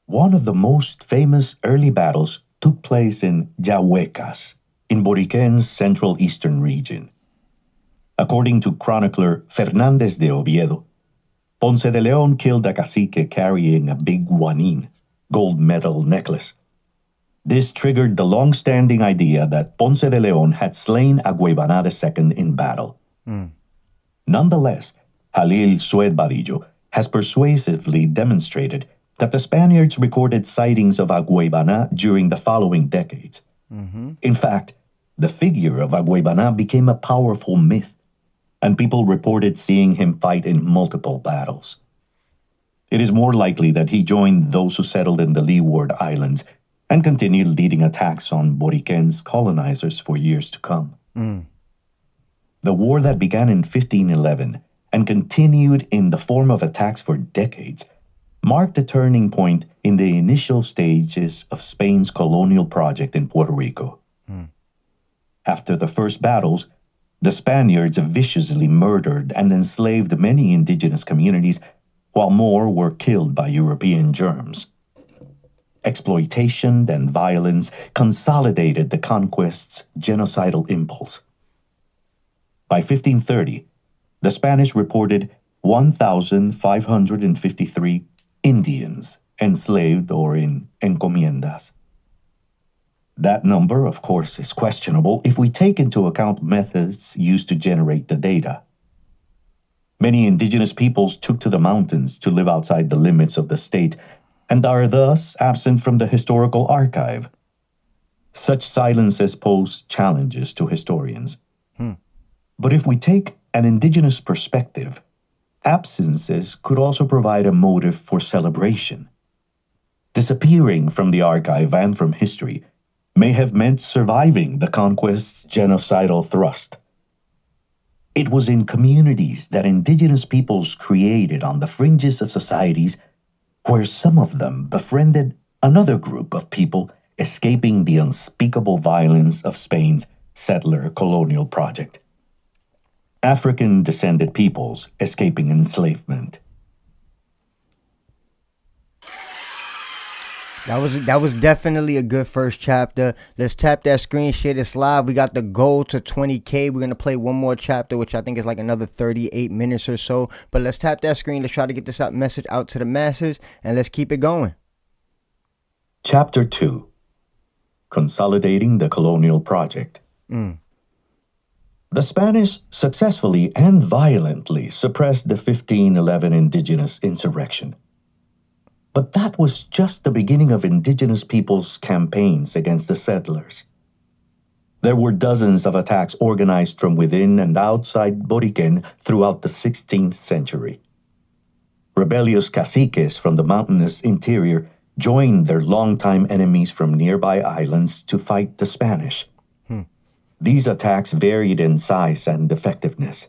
One of the most famous early battles took place in Yahuecas, in Boriquen's central eastern region. According to chronicler Fernández de Oviedo, Ponce de Leon killed a cacique carrying a big guanin, gold medal necklace. This triggered the long-standing idea that Ponce de Leon had slain Agueybana II in battle. Nonetheless, Jorell Meléndez-Badillo has persuasively demonstrated that the Spaniards recorded sightings of Agueybana during the following decades. In fact, the figure of Agueybana became a powerful myth, and people reported seeing him fight in multiple battles. It is more likely that he joined those who settled in the Leeward Islands and continued leading attacks on Boriquen's colonizers for years to come. The war that began in 1511 and continued in the form of attacks for decades marked a turning point in the initial stages of Spain's colonial project in Puerto Rico. After the first battles, the Spaniards viciously murdered and enslaved many indigenous communities, while more were killed by European germs. Exploitation and violence consolidated the conquest's genocidal impulse. By 1530, the Spanish reported 1,553 Indians enslaved or in encomiendas. That number, of course, is questionable if we take into account methods used to generate the data. Many indigenous peoples took to the mountains to live outside the limits of the state and are thus absent from the historical archive. Such silences pose challenges to historians. But if we take an indigenous perspective, absences could also provide a motive for celebration. Disappearing from the archive and from history may have meant surviving the conquest's genocidal thrust. It was in communities that indigenous peoples created on the fringes of societies where some of them befriended another group of people escaping the unspeakable violence of Spain's settler colonial project. African-descended peoples escaping enslavement. That was definitely a good first chapter. Let's tap that screen, share this live. We got the goal to 20K. We're going to play one more chapter, which I think is like another 38 minutes or so. But let's tap that screen. Let's try to get this message out to the masses, and let's keep it going. Chapter 2. Consolidating the Colonial Project. The Spanish successfully and violently suppressed the 1511 indigenous insurrection. But that was just the beginning of indigenous peoples' campaigns against the settlers. There were dozens of attacks organized from within and outside Boriquen throughout the 16th century. Rebellious caciques from the mountainous interior joined their longtime enemies from nearby islands to fight the Spanish. These attacks varied in size and effectiveness.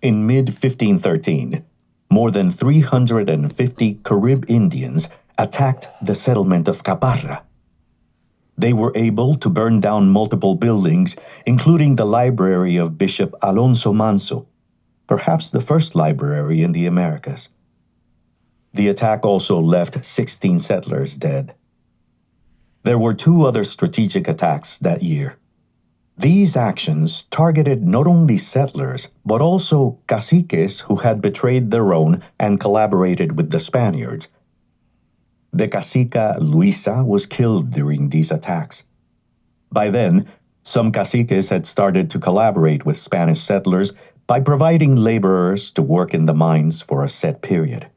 In mid-1513, more than 350 Carib Indians attacked the settlement of Caparra. They were able to burn down multiple buildings, including the library of Bishop Alonso Manso, perhaps the first library in the Americas. The attack also left 16 settlers dead. There were 2 other strategic attacks that year. These actions targeted not only settlers, but also caciques who had betrayed their own and collaborated with the Spaniards. The cacica Luisa was killed during these attacks. By then, some caciques had started to collaborate with Spanish settlers by providing laborers to work in the mines for a set period.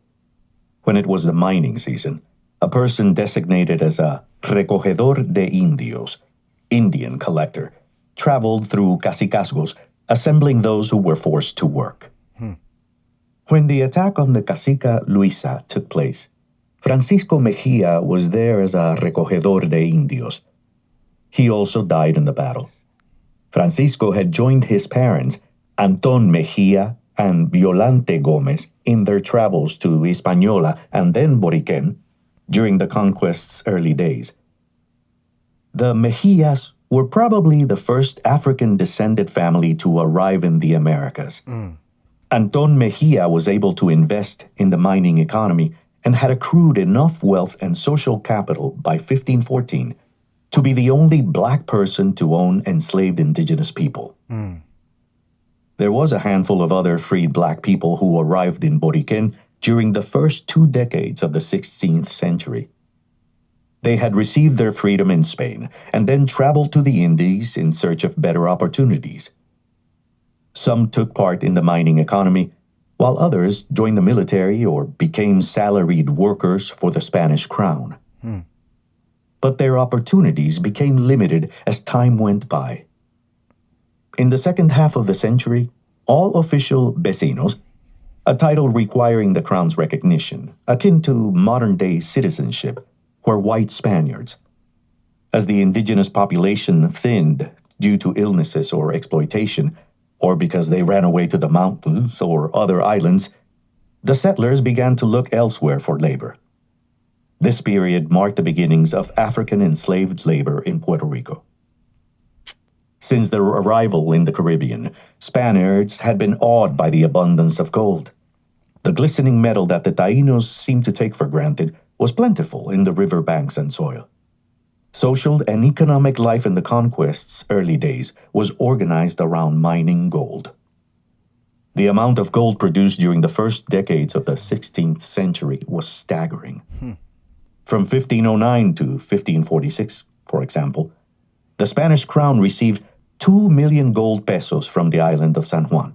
When it was the mining season, a person designated as a recogedor de indios, Indian collector, traveled through cacicazgos, assembling those who were forced to work. When the attack on the cacica Luisa took place, Francisco Mejia was there as a recogedor de indios. He also died in the battle. Francisco had joined his parents, Anton Mejia and Violante Gomez, in their travels to Hispaniola and then Boriquén during the conquest's early days. The Mejias were probably the first African-descended family to arrive in the Americas. Anton Mejia was able to invest in the mining economy and had accrued enough wealth and social capital by 1514 to be the only black person to own enslaved indigenous people. There was a handful of other freed black people who arrived in Boriquén during the first 2 decades of the 16th century. They had received their freedom in Spain and then traveled to the Indies in search of better opportunities. Some took part in the mining economy, while others joined the military or became salaried workers for the Spanish crown. But their opportunities became limited as time went by. In the second half of the century, all official vecinos, a title requiring the crown's recognition, akin to modern-day citizenship, were white Spaniards. As the indigenous population thinned due to illnesses or exploitation, or because they ran away to the mountains or other islands, the settlers began to look elsewhere for labor. This period marked the beginnings of African enslaved labor in Puerto Rico. Since their arrival in the Caribbean, Spaniards had been awed by the abundance of gold. The glistening metal that the Taínos seemed to take for granted was plentiful in the riverbanks and soil. Social and economic life in the conquest's early days was organized around mining gold. The amount of gold produced during the first decades of the 16th century was staggering. From 1509 to 1546, for example, the Spanish crown received 2 million gold pesos from the island of San Juan.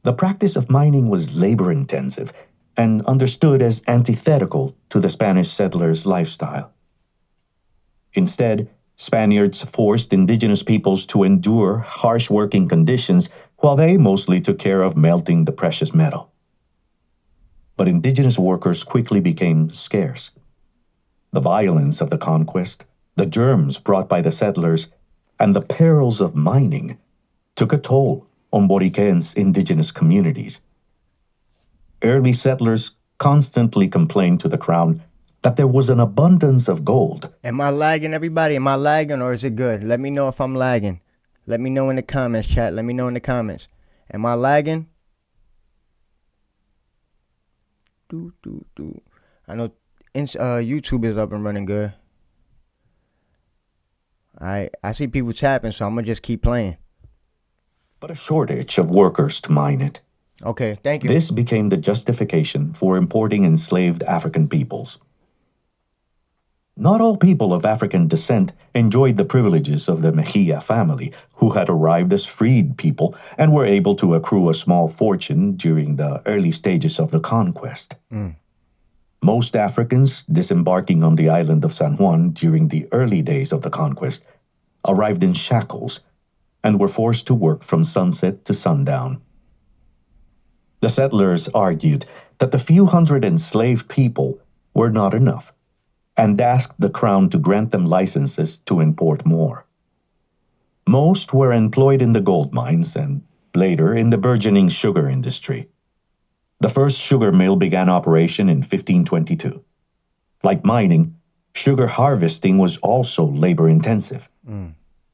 The practice of mining was labor-intensive and understood as antithetical to the Spanish settlers' lifestyle. Instead, Spaniards forced indigenous peoples to endure harsh working conditions while they mostly took care of melting the precious metal. But indigenous workers quickly became scarce. The violence of the conquest, the germs brought by the settlers, and the perils of mining took a toll on Boriquén's indigenous communities. Early settlers constantly complained to the crown that there was an abundance of gold. Am I lagging, everybody? Am I lagging or is it good? Let me know if I'm lagging. Let me know in the comments, chat. Let me know in the comments. Am I lagging? I know YouTube is up and running good. I see people tapping, so I'm going to just keep playing. But a shortage of workers to mine it. Okay, thank you. This became the justification for importing enslaved African peoples. Not all people of African descent enjoyed the privileges of the Mejia family, who had arrived as freed people and were able to accrue a small fortune during the early stages of the conquest. Most Africans disembarking on the island of San Juan during the early days of the conquest arrived in shackles and were forced to work from sunset to sundown. The settlers argued that the few hundred enslaved people were not enough, and asked the crown to grant them licenses to import more. Most were employed in the gold mines and later in the burgeoning sugar industry. The first sugar mill began operation in 1522. Like mining, sugar harvesting was also labor-intensive.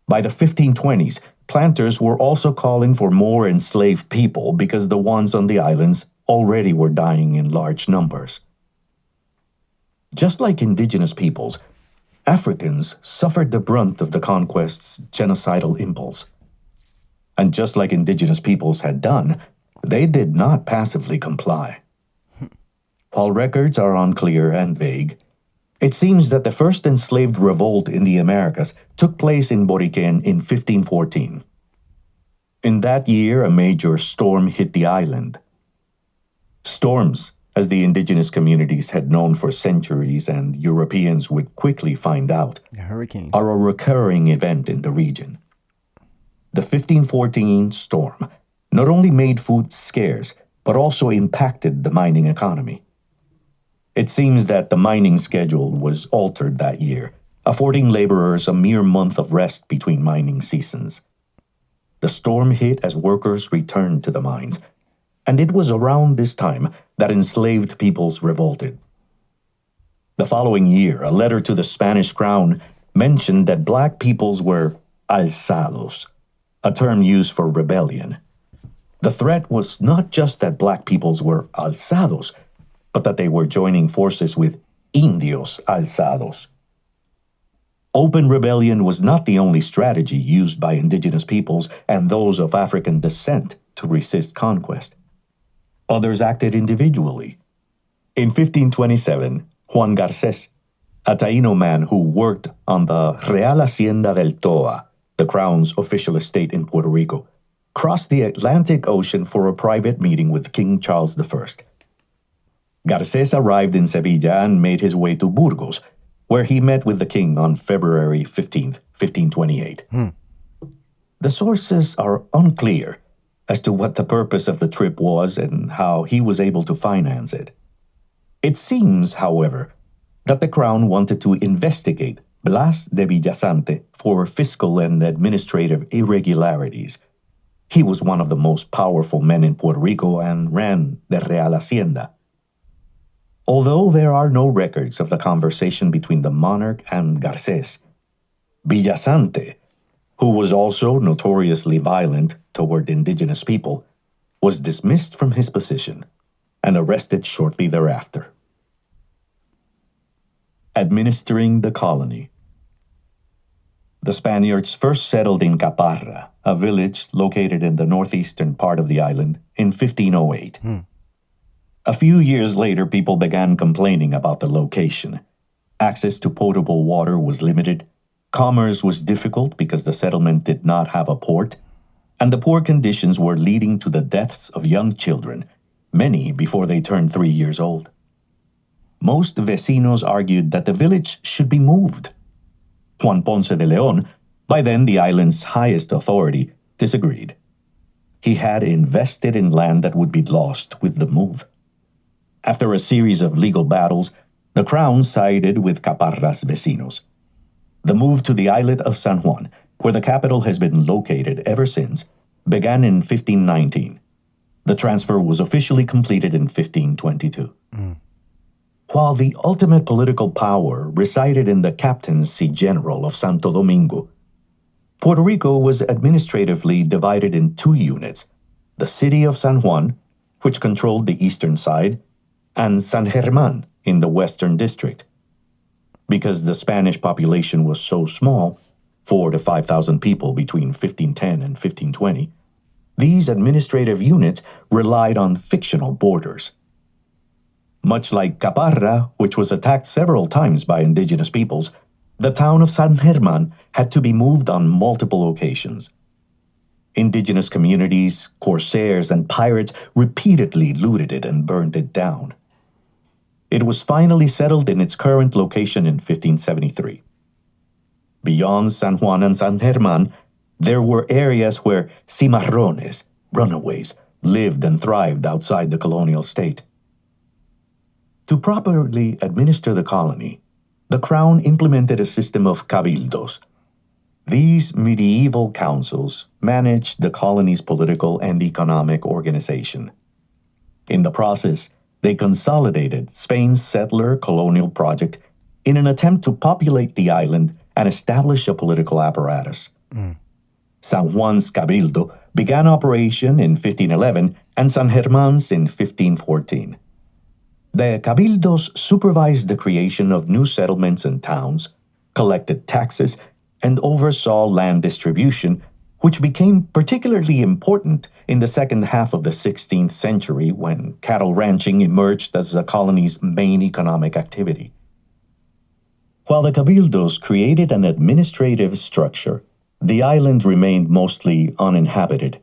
By the 1520s, planters were also calling for more enslaved people because the ones on the islands already were dying in large numbers. Just like indigenous peoples, Africans suffered the brunt of the conquest's genocidal impulse. And just like indigenous peoples had done, they did not passively comply. While records are unclear and vague, it seems that the first enslaved revolt in the Americas took place in Boriken in 1514. In that year, a major storm hit the island. Storms, as the indigenous communities had known for centuries and Europeans would quickly find out, Hurricanes are a recurring event in the region. The 1514 storm not only made food scarce, but also impacted the mining economy. It seems that the mining schedule was altered that year, affording laborers a mere month of rest between mining seasons. The storm hit as workers returned to the mines, and it was around this time that enslaved peoples revolted. The following year, a letter to the Spanish crown mentioned that black peoples were alzados, a term used for rebellion. The threat was not just that black peoples were alzados, but that they were joining forces with indios alzados. Open rebellion was not the only strategy used by indigenous peoples and those of African descent to resist conquest. Others acted individually. In 1527, Juan Garces, a Taino man who worked on the Real Hacienda del Toa, the crown's official estate in Puerto Rico, crossed the Atlantic Ocean for a private meeting with King Charles I. Garces arrived in Sevilla and made his way to Burgos, where he met with the king on February 15, 1528. The sources are unclear as to what the purpose of the trip was and how he was able to finance it. It seems, however, that the crown wanted to investigate Blas de Villasante for fiscal and administrative irregularities. He was one of the most powerful men in Puerto Rico and ran the Real Hacienda. Although there are no records of the conversation between the monarch and Garces, Villasante, who was also notoriously violent toward indigenous people, was dismissed from his position and arrested shortly thereafter. Administering the colony. The Spaniards first settled in Caparra, a village located in the northeastern part of the island, in 1508. A few years later, people began complaining about the location. Access to potable water was limited, commerce was difficult because the settlement did not have a port, and the poor conditions were leading to the deaths of young children, many before they turned 3 years old. Most vecinos argued that the village should be moved. Juan Ponce de Leon, by then the island's highest authority, disagreed. He had invested in land that would be lost with the move. After a series of legal battles, the crown sided with Caparra's vecinos. The move to the islet of San Juan, where the capital has been located ever since, began in 1519. The transfer was officially completed in 1522. While the ultimate political power resided in the Captaincy General of Santo Domingo, Puerto Rico was administratively divided in 2 units, the city of San Juan, which controlled the eastern side, and San Germán in the western district. Because the Spanish population was so small, 4,000 to 5,000 people between 1510 and 1520, these administrative units relied on fictional borders. Much like Caparra, which was attacked several times by indigenous peoples, the town of San Germán had to be moved on multiple occasions. Indigenous communities, corsairs, and pirates repeatedly looted it and burned it down. It was finally settled in its current location in 1573. Beyond San Juan and San Germán, there were areas where cimarrones, runaways, lived and thrived outside the colonial state. To properly administer the colony, the Crown implemented a system of cabildos. These medieval councils managed the colony's political and economic organization. In the process, they consolidated Spain's settler colonial project in an attempt to populate the island and establish a political apparatus. San Juan's Cabildo began operation in 1511 and San Germán's in 1514. The cabildos supervised the creation of new settlements and towns, collected taxes, and oversaw land distribution, which became particularly important in the second half of the 16th century when cattle ranching emerged as the colony's main economic activity. While the cabildos created an administrative structure, the island remained mostly uninhabited.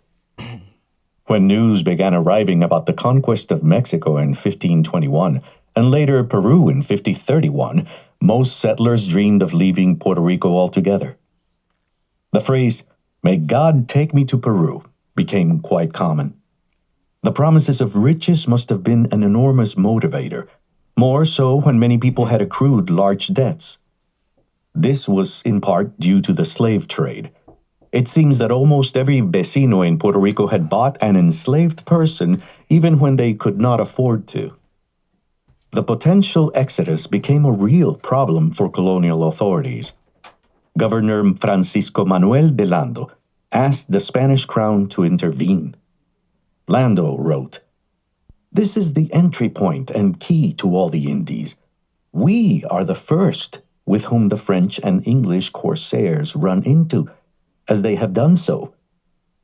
When news began arriving about the conquest of Mexico in 1521 and later Peru in 1531, most settlers dreamed of leaving Puerto Rico altogether. The phrase, "May God take me to Peru," became quite common. The promises of riches must have been an enormous motivator, more so when many people had accrued large debts. This was in part due to the slave trade. It seems that almost every vecino in Puerto Rico had bought an enslaved person even when they could not afford to. The potential exodus became a real problem for colonial authorities. Governor Francisco Manuel de Lando asked the Spanish crown to intervene. Lando wrote, "This is the entry point and key to all the Indies. We are the first with whom the French and English corsairs run into, as they have done so.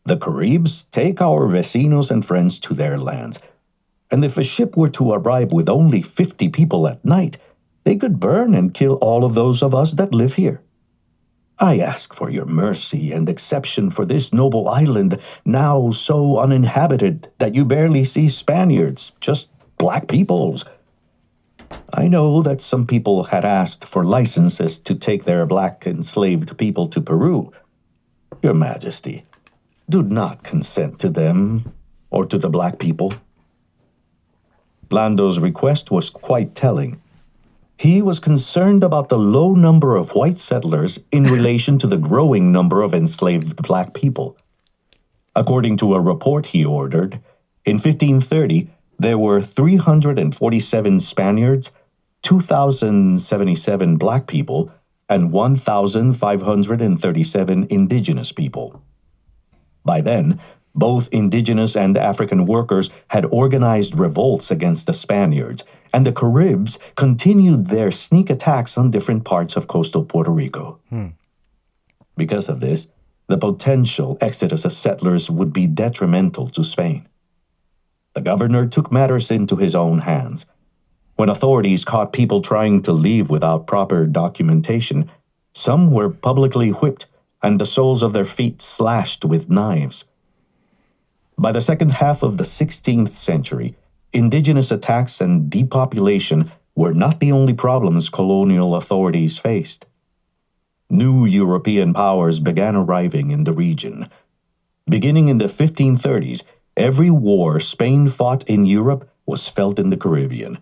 The Caribs take our vecinos and friends to their lands, and if a ship were to arrive with only 50 people at night, they could burn and kill all of those of us that live here. I ask for your mercy and exception for this noble island, now so uninhabited that you barely see Spaniards, just black peoples. I know that some people had asked for licenses to take their black enslaved people to Peru. Your Majesty, do not consent to them or to the black people." Lando's request was quite telling. He was concerned about the low number of white settlers in relation to the growing number of enslaved black people. According to a report he ordered, in 1530 there were 347 Spaniards, 2,077 black people, and 1,537 indigenous people. By then, both indigenous and African workers had organized revolts against the Spaniards, and the Caribs continued their sneak attacks on different parts of coastal Puerto Rico. Because of this, the potential exodus of settlers would be detrimental to Spain. The governor took matters into his own hands. When authorities caught people trying to leave without proper documentation, some were publicly whipped and the soles of their feet slashed with knives. By the second half of the 16th century, indigenous attacks and depopulation were not the only problems colonial authorities faced. New European powers began arriving in the region. Beginning in the 1530s, every war Spain fought in Europe was felt in the Caribbean.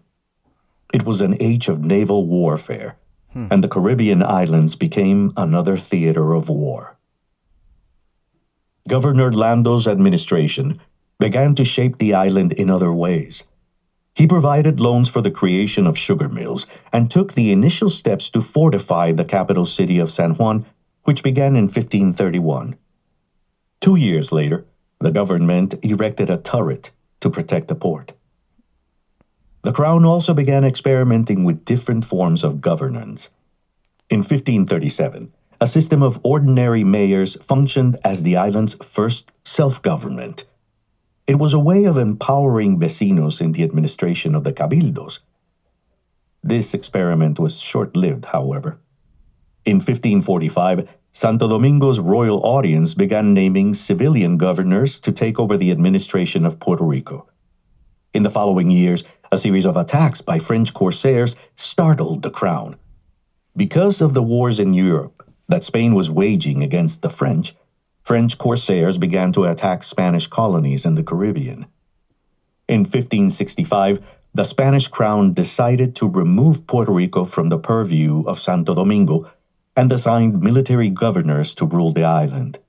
It was an age of naval warfare, and the Caribbean islands became another theater of war. Governor Lando's administration began to shape the island in other ways. He provided loans for the creation of sugar mills and took the initial steps to fortify the capital city of San Juan, which began in 1531. 2 years later, the government erected a turret to protect the port. The crown also began experimenting with different forms of governance. In 1537, a system of ordinary mayors functioned as the island's first self-government. It was a way of empowering vecinos in the administration of the cabildos. This experiment was short-lived, however. In 1545, Santo Domingo's royal audience began naming civilian governors to take over the administration of Puerto Rico. In the following years, a series of attacks by French corsairs startled the crown. Because of the wars in Europe that Spain was waging against the French corsairs began to attack Spanish colonies in the Caribbean. In 1565, the Spanish crown decided to remove Puerto Rico from the purview of Santo Domingo and assigned military governors to rule the island.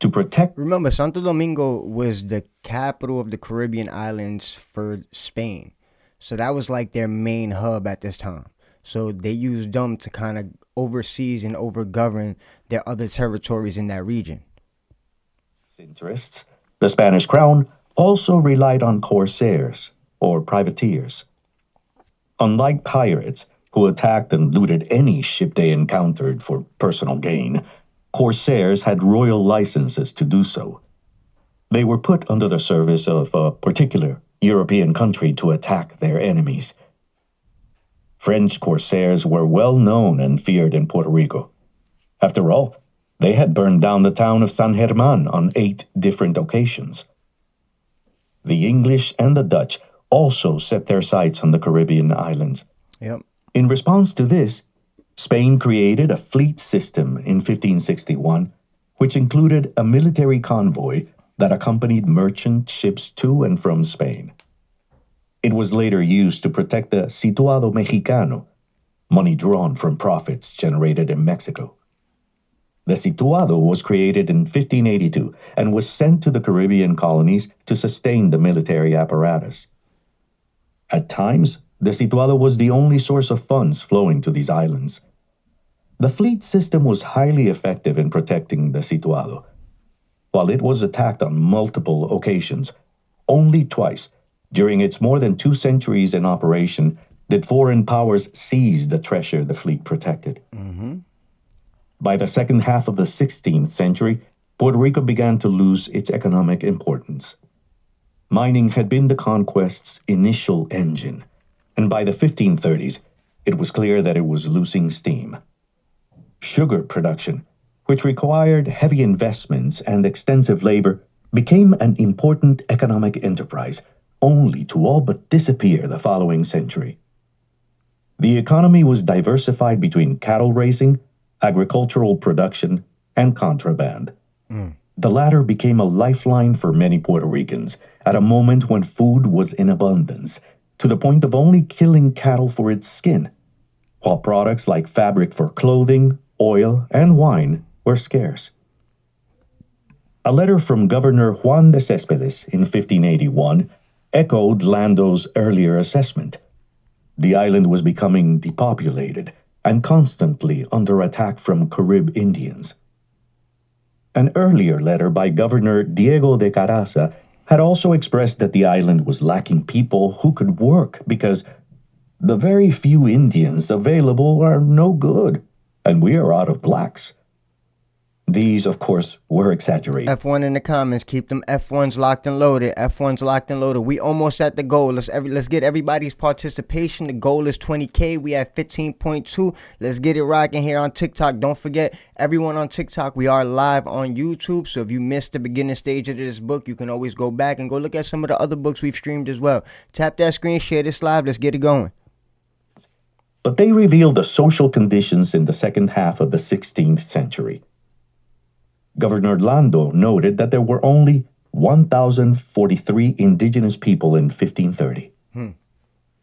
To protect Remember, Santo Domingo was the capital of the Caribbean islands for Spain. So that was like their main hub at this time. So they used them to kind of oversee and overgovern their other territories in that region. interests, the Spanish crown also relied on corsairs, or privateers. Unlike pirates, who attacked and looted any ship they encountered for personal gain, corsairs had royal licenses to do so. They were put under the service of a particular European country to attack their enemies. French corsairs were well known and feared in Puerto Rico. After all, they had burned down the town of San Germán on 8 different occasions. The English and the Dutch also set their sights on the Caribbean islands. Yep. In response to this, Spain created a fleet system in 1561, which included a military convoy that accompanied merchant ships to and from Spain. It was later used to protect the Situado Mexicano, money drawn from profits generated in Mexico. The Situado was created in 1582 and was sent to the Caribbean colonies to sustain the military apparatus. At times, the Situado was the only source of funds flowing to these islands. The fleet system was highly effective in protecting the Situado. While it was attacked on multiple occasions, only twice, during its more than 2 centuries in operation, did foreign powers seize the treasure the fleet protected. By the second half of the 16th century, Puerto Rico began to lose its economic importance. Mining had been the conquest's initial engine, and by the 1530s, it was clear that it was losing steam. Sugar production, which required heavy investments and extensive labor, became an important economic enterprise, only to all but disappear the following century. The economy was diversified between cattle raising, agricultural production, and contraband. The latter became a lifeline for many Puerto Ricans at a moment when food was in abundance, to the point of only killing cattle for its skin, while products like fabric for clothing, oil, and wine were scarce. A letter from Governor Juan de Céspedes in 1581 echoed Lando's earlier assessment. The island was becoming depopulated and constantly under attack from Carib Indians. An earlier letter by Governor Diego de Caraza had also expressed that the island was lacking people who could work because the very few Indians available are no good, and we are out of blacks. These, of course, were exaggerated. F1 in the comments. Keep them F1s locked and loaded. F1s locked and loaded. We almost at the goal. Let's get everybody's participation. The goal is 20K. We at 15.2. Let's get it rocking here on TikTok. Don't forget, everyone on TikTok, we are live on YouTube. So if you missed the beginning stage of this book, you can always go back and go look at some of the other books we've streamed as well. Tap that screen, share this live. Let's get it going. But they revealed the social conditions in the second half of the 16th century. Governor Lando noted that there were only 1,043 indigenous people in 1530.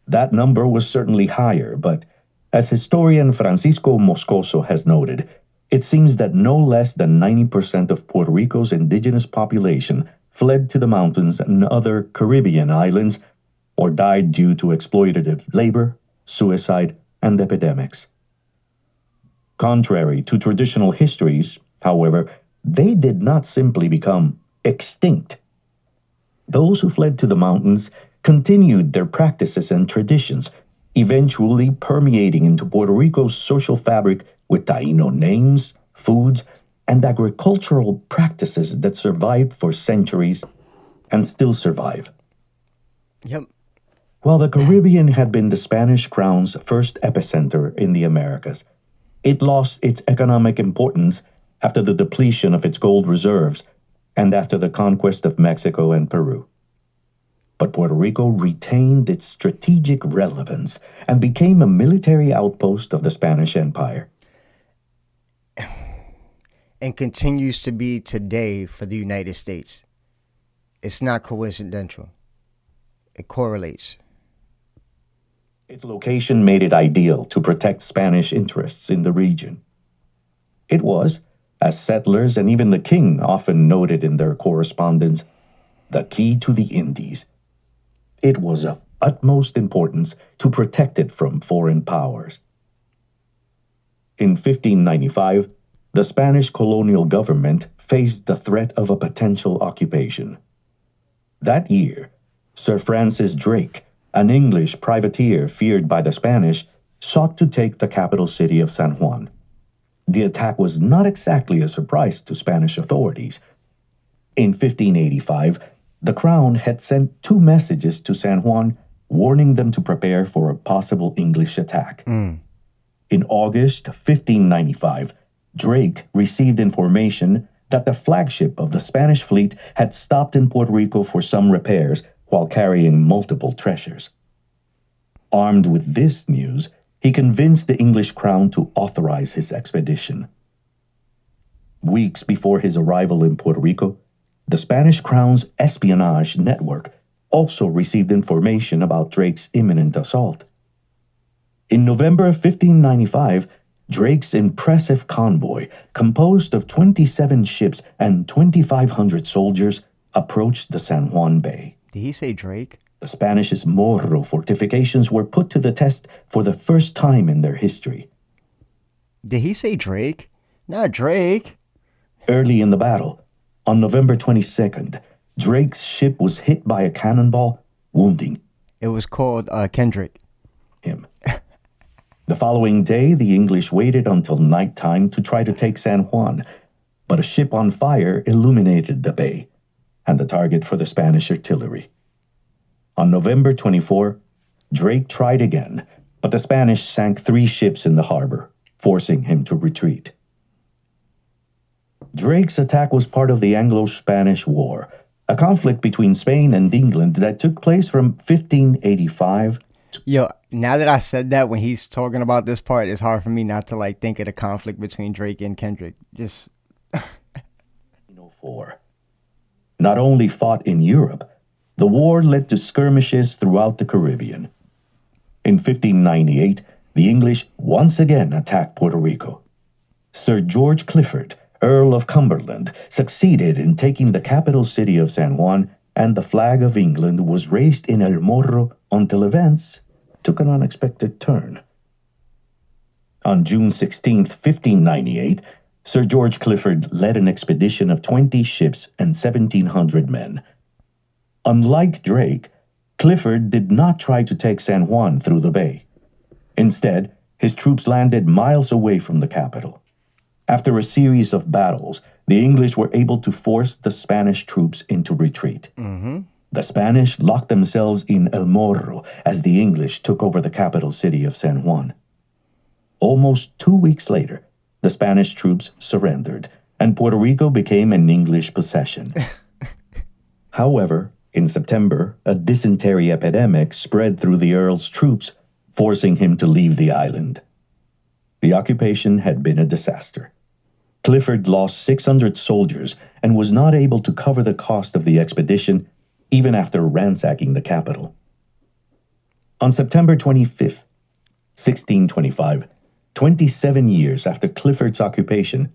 That number was certainly higher, but as historian Francisco Moscoso has noted, it seems that no less than 90% of Puerto Rico's indigenous population fled to the mountains and other Caribbean islands or died due to exploitative labor, suicide, and epidemics. Contrary to traditional histories, however, they did not simply become extinct. Those who fled to the mountains continued their practices and traditions, eventually permeating into Puerto Rico's social fabric with Taíno names, foods, and agricultural practices that survived for centuries and still survive. Yep. While the Caribbean had been the Spanish crown's first epicenter in the Americas, it lost its economic importance after the depletion of its gold reserves and after the conquest of Mexico and Peru. But Puerto Rico retained its strategic relevance and became a military outpost of the Spanish Empire. And continues to be today for the United States. It's not coincidental. it correlates. Its location made it ideal to protect Spanish interests in the region. It was, as settlers and even the king often noted in their correspondence, the key to the Indies. It was of utmost importance to protect it from foreign powers. In 1595, the Spanish colonial government faced the threat of a potential occupation. That year, Sir Francis Drake, an English privateer feared by the Spanish, sought to take the capital city of San Juan. The attack was not exactly a surprise to Spanish authorities. In 1585, the Crown had sent 2 messages to San Juan warning them to prepare for a possible English attack. In August 1595, Drake received information that the flagship of the Spanish fleet had stopped in Puerto Rico for some repairs while carrying multiple treasures. Armed with this news, he convinced the English crown to authorize his expedition. Weeks before his arrival in Puerto Rico, the Spanish crown's espionage network also received information about Drake's imminent assault. In November of 1595, Drake's impressive convoy, composed of 27 ships and 2,500 soldiers, approached the San Juan Bay. Did he say Drake? The Spanish Morro fortifications were put to the test for the first time in their history. Did he say Drake? Not Drake. Early in the battle, on November 22nd, Drake's ship was hit by a cannonball, wounding It was called Kendrick. him. The following day, the English waited until nighttime to try to take San Juan, but a ship on fire illuminated the bay and the target for the Spanish artillery. On November 24, Drake tried again, but the Spanish sank 3 ships in the harbor, forcing him to retreat. Drake's attack was part of the Anglo-Spanish War, a conflict between Spain and England that took place from 1585 to Yo, now that I said that, when he's talking about this part, it's hard for me not to like think of the conflict between Drake and Kendrick. Just 1504. Not only fought in Europe, the war led to skirmishes throughout the Caribbean. In 1598, the English once again attacked Puerto Rico. Sir George Clifford, Earl of Cumberland, succeeded in taking the capital city of San Juan, and the flag of England was raised in El Morro until events took an unexpected turn. On June 16, 1598, Sir George Clifford led an expedition of 20 ships and 1,700 men. Unlike Drake, Clifford did not try to take San Juan through the bay. Instead, his troops landed miles away from the capital. After a series of battles, the English were able to force the Spanish troops into retreat. The Spanish locked themselves in El Morro as the English took over the capital city of San Juan. Almost 2 weeks later, the Spanish troops surrendered, and Puerto Rico became an English possession. However, in September, a dysentery epidemic spread through the Earl's troops, forcing him to leave the island. The occupation had been a disaster. Clifford lost 600 soldiers and was not able to cover the cost of the expedition even after ransacking the capital. On September 25th, 1625, 27 years after Clifford's occupation,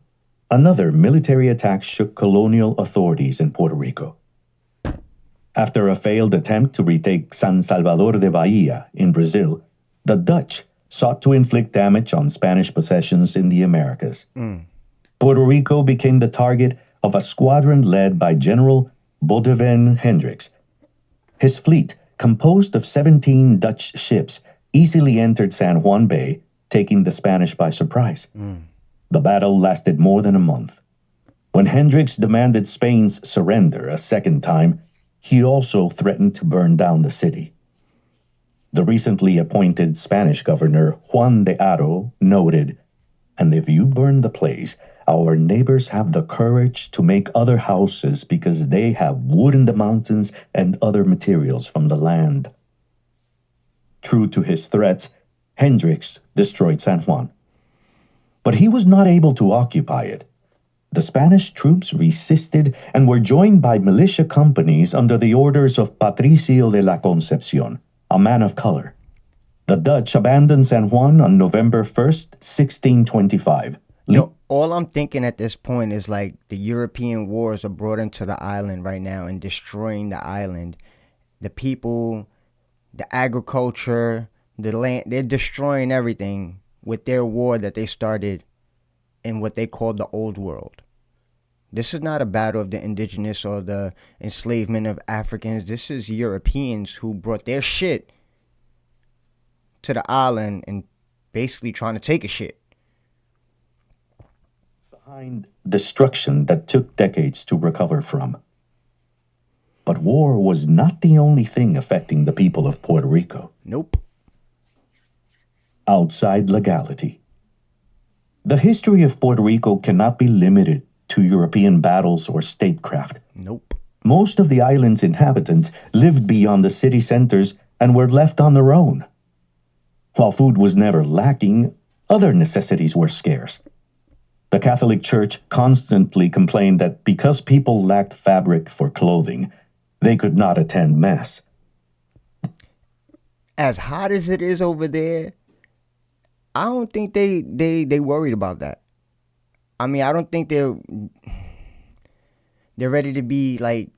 another military attack shook colonial authorities in Puerto Rico. After a failed attempt to retake San Salvador de Bahia in Brazil, the Dutch sought to inflict damage on Spanish possessions in the Americas. Puerto Rico became the target of a squadron led by General Boudewijn Hendricks. His fleet, composed of 17 Dutch ships, easily entered San Juan Bay, taking the Spanish by surprise. The battle lasted more than a month. When Hendricks demanded Spain's surrender a second time, he also threatened to burn down the city. The recently appointed Spanish governor, Juan de Haro, noted, "And if you burn the place, our neighbors have the courage to make other houses because they have wood in the mountains and other materials from the land." True to his threats, Hendricks destroyed San Juan. But he was not able to occupy it. The Spanish troops resisted and were joined by militia companies under the orders of Patricio de la Concepcion, a man of color. The Dutch abandoned San Juan on November 1st, 1625. Yo, all I'm thinking at this point is like the European wars are brought into the island right now and destroying the island. The people, the agriculture, the land, they're destroying everything with their war that they started in what they call the Old World. This is not a battle of the indigenous or the enslavement of Africans. This is Europeans who brought their shit to the island and basically trying to take a shit. Behind destruction that took decades to recover from. But war was not the only thing affecting the people of Puerto Rico. Nope. Outside legality. The history of Puerto Rico cannot be limited to European battles or statecraft. Nope. Most of the island's inhabitants lived beyond the city centers and were left on their own. While food was never lacking, other necessities were scarce. The Catholic Church constantly complained that because people lacked fabric for clothing, they could not attend Mass. As hot as it is over there, I don't think they worried about that. I mean, I don't think they're ready to be like,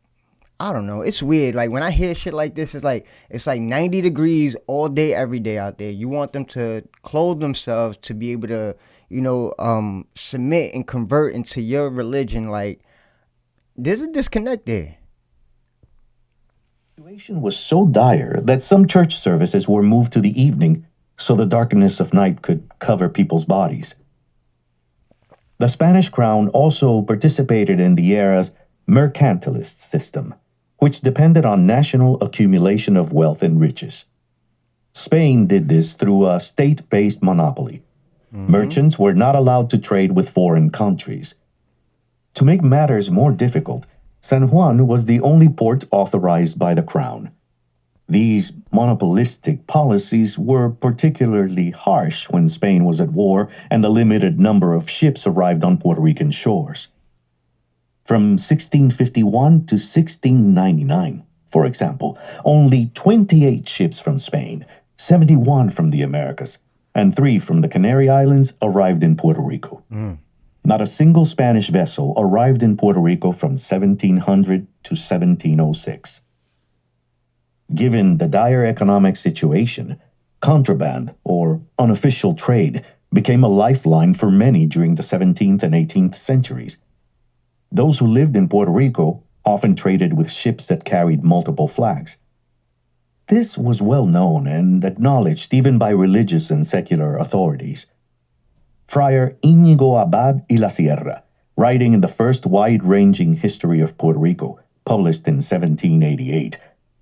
I don't know. It's weird. Like when I hear shit like this, it's like 90 degrees all day, every day out there. You want them to clothe themselves to be able to, submit and convert into your religion. Like there's a disconnect there. The situation was so dire that some church services were moved to the evening so the darkness of night could cover people's bodies. The Spanish crown also participated in the era's mercantilist system, which depended on national accumulation of wealth and riches. Spain did this through a state-based monopoly. Merchants were not allowed to trade with foreign countries. To make matters more difficult, San Juan was the only port authorized by the crown. These monopolistic policies were particularly harsh when Spain was at war and a limited number of ships arrived on Puerto Rican shores. From 1651 to 1699, for example, only 28 ships from Spain, 71 from the Americas, and 3 from the Canary Islands arrived in Puerto Rico. Not a single Spanish vessel arrived in Puerto Rico from 1700 to 1706. Given the dire economic situation, contraband, or unofficial trade, became a lifeline for many during the 17th and 18th centuries. Those who lived in Puerto Rico often traded with ships that carried multiple flags. This was well known and acknowledged even by religious and secular authorities. Friar Íñigo Abad y la Sierra, writing in the first wide-ranging history of Puerto Rico, published in 1788,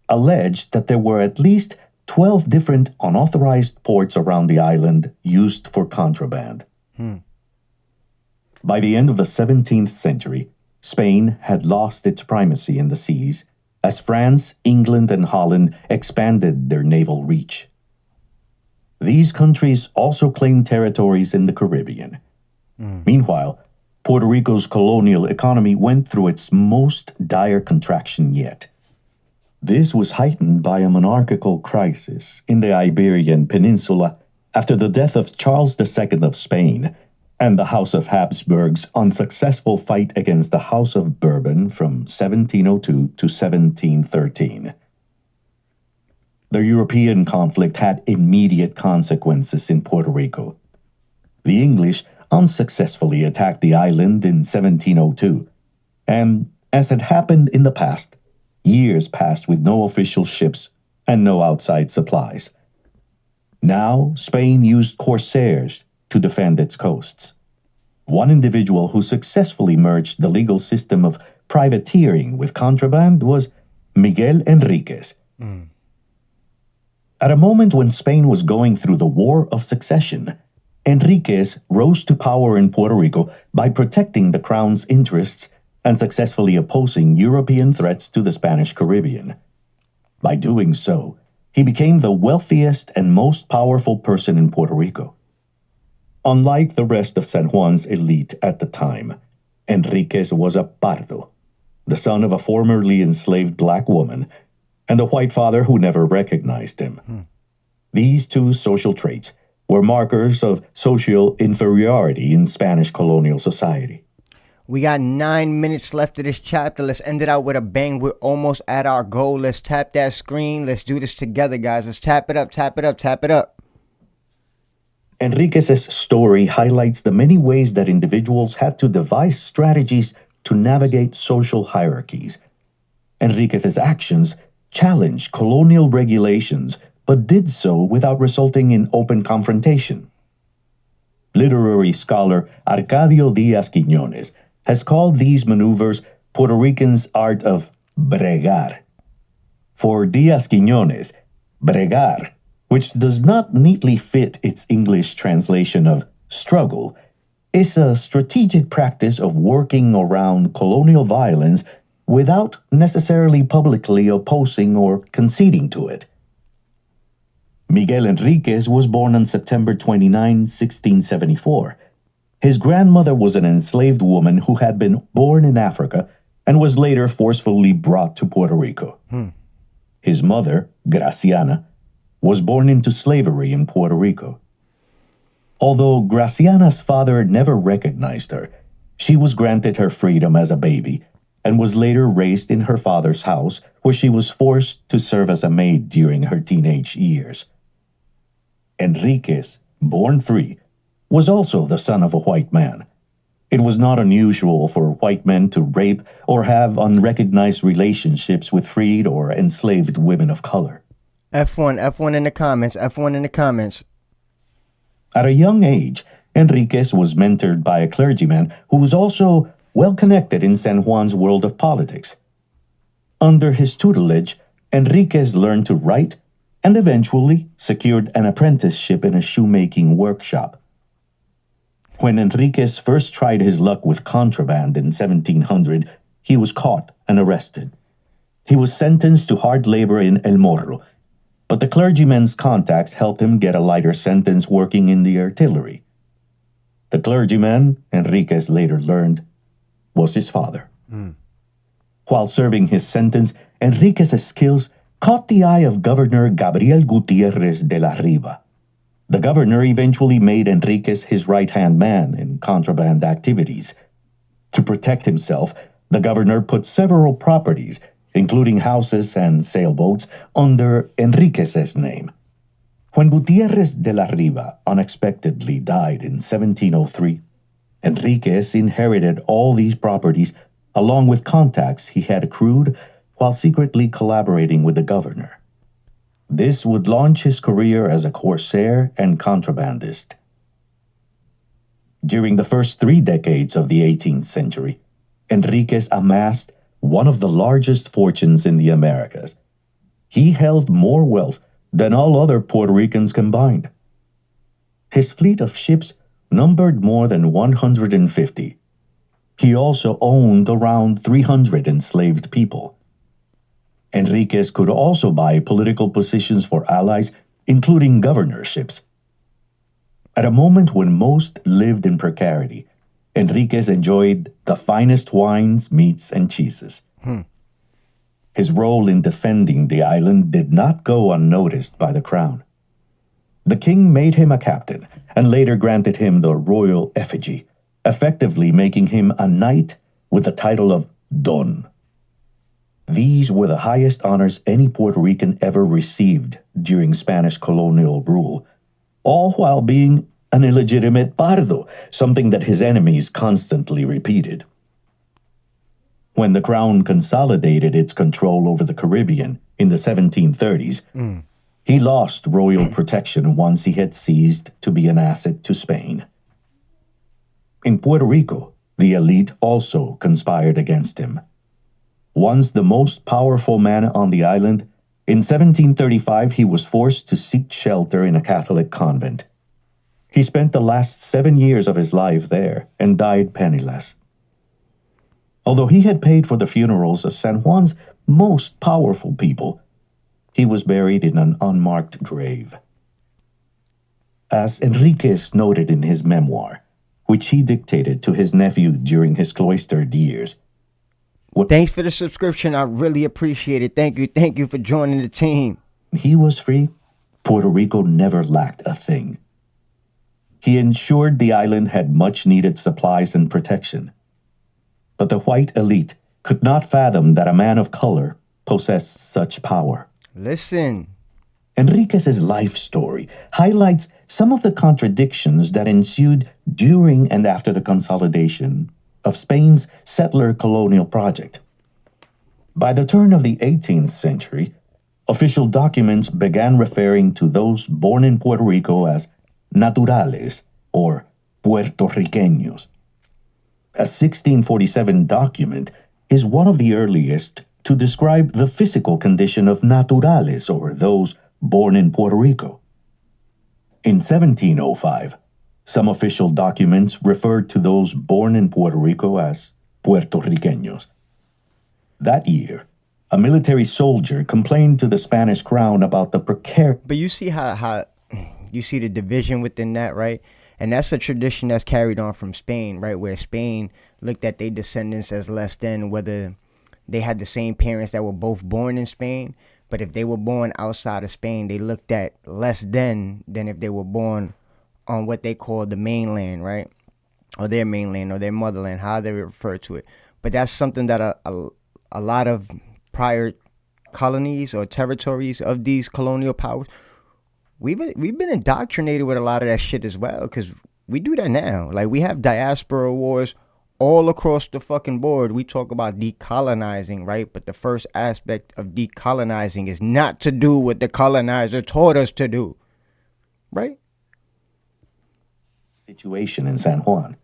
alleged that there were at least 12 different unauthorized ports around the island used for contraband. By the end of the 17th century, Spain had lost its primacy in the seas as France, England, and Holland expanded their naval reach. These countries also claimed territories in the Caribbean. Meanwhile, Puerto Rico's colonial economy went through its most dire contraction yet. This was heightened by a monarchical crisis in the Iberian Peninsula after the death of Charles II of Spain and the House of Habsburg's unsuccessful fight against the House of Bourbon from 1702 to 1713. The European conflict had immediate consequences in Puerto Rico. The English unsuccessfully attacked the island in 1702, and, as had happened in the past, years passed with no official ships and no outside supplies. Now, Spain used corsairs to defend its coasts. One individual who successfully merged the legal system of privateering with contraband was Miguel Enriquez. At a moment when Spain was going through the War of Succession, Enriquez rose to power in Puerto Rico by protecting the crown's interests and successfully opposing European threats to the Spanish Caribbean. By doing so, he became the wealthiest and most powerful person in Puerto Rico. Unlike the rest of San Juan's elite at the time, Enriquez was a pardo, the son of a formerly enslaved black woman, and a white father who never recognized him. These two social traits were markers of social inferiority in Spanish colonial society. We got 9 minutes left of this chapter. Let's end it out with a bang. We're almost at our goal. Let's tap that screen. Let's do this together, guys. Let's tap it up, tap it up, tap it up. Enriquez's story highlights the many ways that individuals had to devise strategies to navigate social hierarchies. Enriquez's actions challenged colonial regulations, but did so without resulting in open confrontation. Literary scholar Arcadio Díaz-Quiñones has called these maneuvers Puerto Rican's art of bregar. For Díaz-Quiñones, bregar, which does not neatly fit its English translation of struggle, is a strategic practice of working around colonial violence without necessarily publicly opposing or conceding to it. Miguel Enriquez was born on September 29, 1674. His grandmother was an enslaved woman who had been born in Africa and was later forcefully brought to Puerto Rico. His mother, Graciana, was born into slavery in Puerto Rico. Although Graciana's father never recognized her, she was granted her freedom as a baby and was later raised in her father's house, where she was forced to serve as a maid during her teenage years. Enriquez, born free, was also the son of a white man. It was not unusual for white men to rape or have unrecognized relationships with freed or enslaved women of color. F1 in the comments, F1 in the comments. At a young age, Enriquez was mentored by a clergyman who was also well connected in San Juan's world of politics. Under his tutelage, Enriquez learned to write and eventually secured an apprenticeship in a shoemaking workshop. When Enriquez first tried his luck with contraband in 1700, he was caught and arrested. He was sentenced to hard labor in El Morro, but the clergyman's contacts helped him get a lighter sentence working in the artillery. The clergyman, Enriquez later learned, was his father. While serving his sentence, Enriquez's skills caught the eye of Governor Gabriel Gutierrez de la Riva. The governor eventually made Enriquez his right-hand man in contraband activities. To protect himself, the governor put several properties, including houses and sailboats, under Enriquez's name. When Gutierrez de la Riva unexpectedly died in 1703, Enriquez inherited all these properties along with contacts he had accrued while secretly collaborating with the governor. This would launch his career as a corsair and contrabandist. During the first 3 decades of the 18th century, Enriquez amassed one of the largest fortunes in the Americas. He held more wealth than all other Puerto Ricans combined. His fleet of ships numbered more than 150. He also owned around 300 enslaved people. Enriquez could also buy political positions for allies, including governorships. At a moment when most lived in precarity, Enriquez enjoyed the finest wines, meats, and cheeses. His role in defending the island did not go unnoticed by the crown. The king made him a captain and later granted him the royal effigy, effectively making him a knight with the title of Don. These were the highest honors any Puerto Rican ever received during Spanish colonial rule, all while being an illegitimate pardo, something that his enemies constantly repeated. When the crown consolidated its control over the Caribbean in the 1730s, he lost royal protection once he had ceased to be an asset to Spain. In Puerto Rico, the elite also conspired against him. Once the most powerful man on the island, in 1735 he was forced to seek shelter in a Catholic convent. He spent the last 7 years of his life there and died penniless. Although he had paid for the funerals of San Juan's most powerful people, he was buried in an unmarked grave. As Enriquez noted in his memoir, which he dictated to his nephew during his cloistered years. Thanks for the subscription. I really appreciate it. Thank you. Thank you for joining the team. He was free. Puerto Rico never lacked a thing. He ensured the island had much-needed supplies and protection. But the white elite could not fathom that a man of color possessed such power. Listen. Enriquez's life story highlights some of the contradictions that ensued during and after the consolidation of Spain's settler colonial project. By the turn of the 18th century, official documents began referring to those born in Puerto Rico as naturales or puertorriqueños. A 1647 document is one of the earliest to describe the physical condition of naturales, or those born in Puerto Rico. In 1705, some official documents referred to those born in Puerto Rico as puertorriqueños. That year, a military soldier complained to the Spanish crown about the precarious... But you see how you see the division within that, right? And that's a tradition that's carried on from Spain, right? Where Spain looked at their descendants as less than, whether they had the same parents that were both born in Spain. But if they were born outside of Spain, they looked at less than if they were born on what they call the mainland, right? Or their mainland or their motherland, how they refer to it. But that's something that a lot of prior colonies or territories of these colonial powers, we've been indoctrinated with a lot of that shit as well, because we do that now. Like, we have diaspora wars all across the fucking board. We talk about decolonizing, right? But the first aspect of decolonizing is not to do what the colonizer taught us to do, right? Situation in San Juan.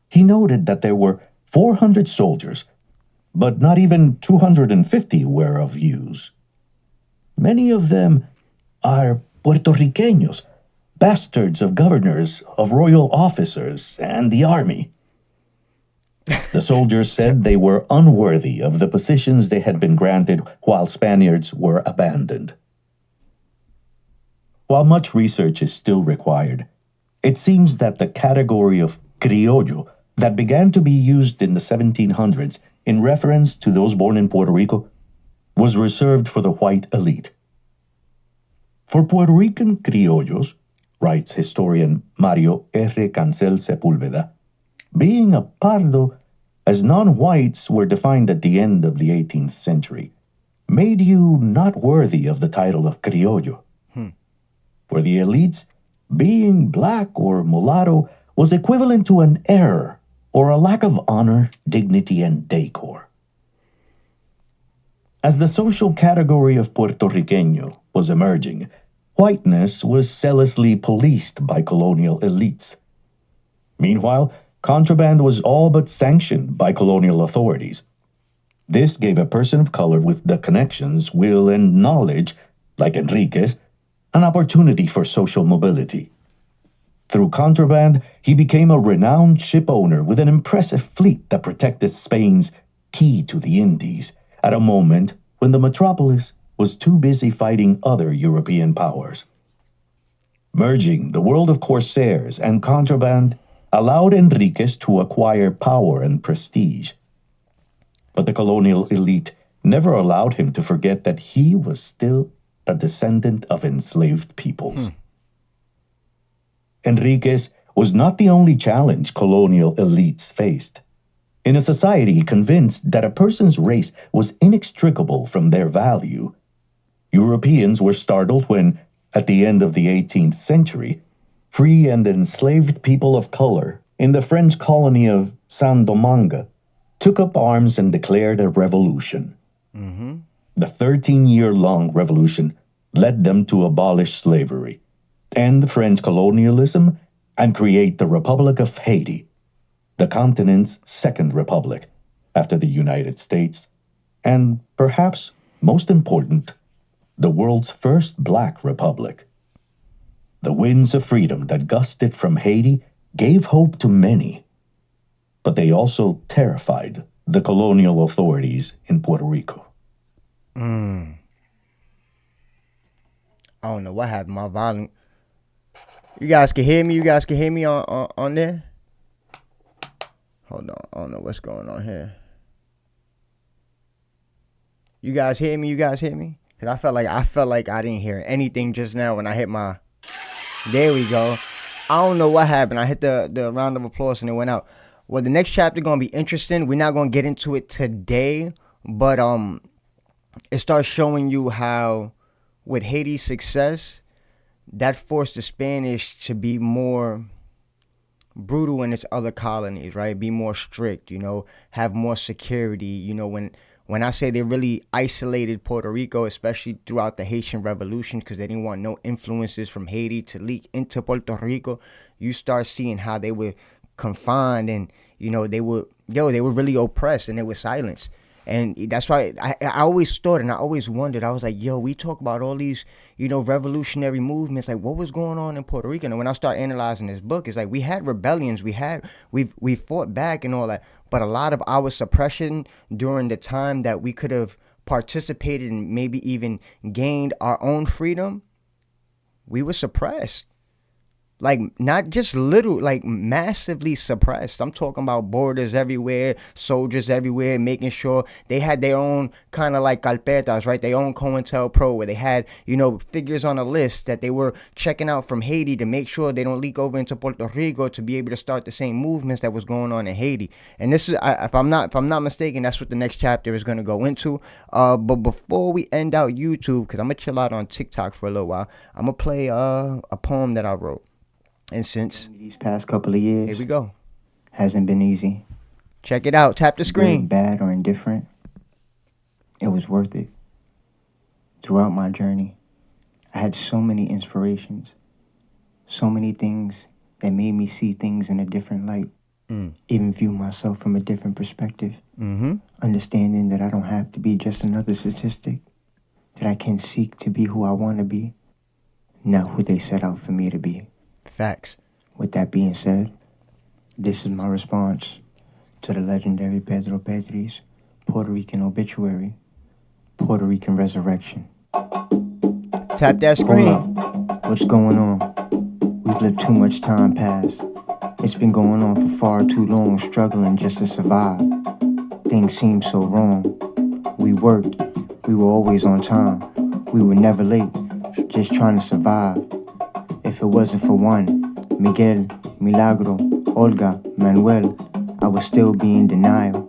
He noted that there were 400 soldiers, but not even 250 were of use. Many of them are puertorriqueños, bastards of governors, of royal officers, and the army. The soldiers said they were unworthy of the positions they had been granted while Spaniards were abandoned. While much research is still required, it seems that the category of criollo that began to be used in the 1700s in reference to those born in Puerto Rico was reserved for the white elite. For Puerto Rican criollos, writes historian Mario R. Cancel Sepúlveda, being a pardo, as non-whites were defined at the end of the 18th century, made you not worthy of the title of criollo. For the elites, being black or mulatto was equivalent to an error or a lack of honor, dignity, and decor. As the social category of puertorriqueño was emerging, whiteness was zealously policed by colonial elites. Meanwhile, contraband was all but sanctioned by colonial authorities. This gave a person of color with the connections, will, and knowledge, like Enriquez, an opportunity for social mobility. Through contraband, he became a renowned ship owner with an impressive fleet that protected Spain's key to the Indies at a moment when the metropolis was too busy fighting other European powers. Merging the world of corsairs and contraband allowed Enriquez to acquire power and prestige. But the colonial elite never allowed him to forget that he was still a descendant of enslaved peoples. Enriquez was not the only challenge colonial elites faced. In a society convinced that a person's race was inextricable from their value, Europeans were startled when, at the end of the 18th century, free and enslaved people of color in the French colony of Saint-Domingue took up arms and declared a revolution. The 13-year-long revolution led them to abolish slavery, end French colonialism, and create the Republic of Haiti, the continent's second republic after the United States, and perhaps most important, the world's first black republic. The winds of freedom that gusted from Haiti gave hope to many, but they also terrified the colonial authorities in Puerto Rico. I don't know what happened. My volume. You guys can hear me? You guys can hear me on there? Hold on. I don't know what's going on here. You guys hear me? Cause I felt like I didn't hear anything just now when I hit my. There we go. I don't know what happened. I hit the round of applause and it went out. Well, the next chapter gonna be interesting. We're not gonna get into it today, but it starts showing you how, with Haiti's success, that forced the Spanish to be more brutal in its other colonies, right? Be more strict, have more security. When I say they really isolated Puerto Rico, especially throughout the Haitian Revolution, because they didn't want no influences from Haiti to leak into Puerto Rico, you start seeing how they were confined and, they were really oppressed and they were silenced. And that's why I always thought and I always wondered, I was like, we talk about all these, revolutionary movements, like what was going on in Puerto Rico? And when I start analyzing this book, it's like we had rebellions, we fought back and all that, but a lot of our suppression during the time that we could have participated and maybe even gained our own freedom, we were suppressed. Like, not just little, like massively suppressed. I'm talking about borders everywhere, soldiers everywhere, making sure they had their own kind of like carpetas, right? Their own COINTELPRO, where they had, figures on a list that they were checking out from Haiti to make sure they don't leak over into Puerto Rico to be able to start the same movements that was going on in Haiti. And this is, if I'm not mistaken, that's what the next chapter is going to go into. But before we end out YouTube, because I'm going to chill out on TikTok for a little while, I'm going to play a poem that I wrote. And since these past couple of years, here we go. Hasn't been easy. Check it out. Tap the screen. Good, bad, or indifferent, it was worth it. Throughout my journey, I had so many inspirations, so many things that made me see things in a different light, even view myself from a different perspective, understanding that I don't have to be just another statistic, that I can seek to be who I want to be, not who they set out for me to be. Facts. With that being said, this is my response to the legendary Pedro Petri's Puerto Rican obituary, Puerto Rican resurrection. Tap that screen. Hold up. What's going on? We've let too much time pass. It's been going on for far too long, struggling just to survive. Things seem so wrong. We worked. We were always on time. We were never late, just trying to survive. If it wasn't for Juan, Miguel, Milagro, Olga, Manuel, I would still be in denial.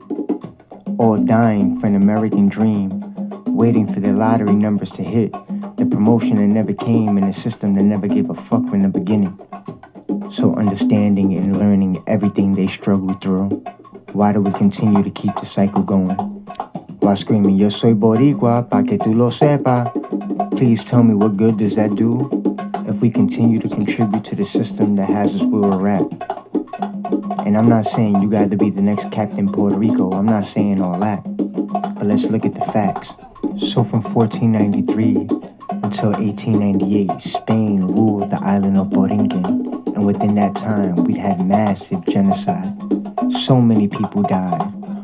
All dying for an American dream, waiting for their lottery numbers to hit, the promotion that never came and a system that never gave a fuck from the beginning. So understanding and learning everything they struggled through, why do we continue to keep the cycle going? While screaming, yo soy boricua, pa que tú lo sepa, please tell me what good does that do? If we continue to contribute to the system that has us where we're at. And I'm not saying you got to be the next Captain Puerto Rico. I'm not saying all that. But let's look at the facts. So from 1493 until 1898, Spain ruled the island of Borinquen. And within that time, we'd had massive genocide. So many people died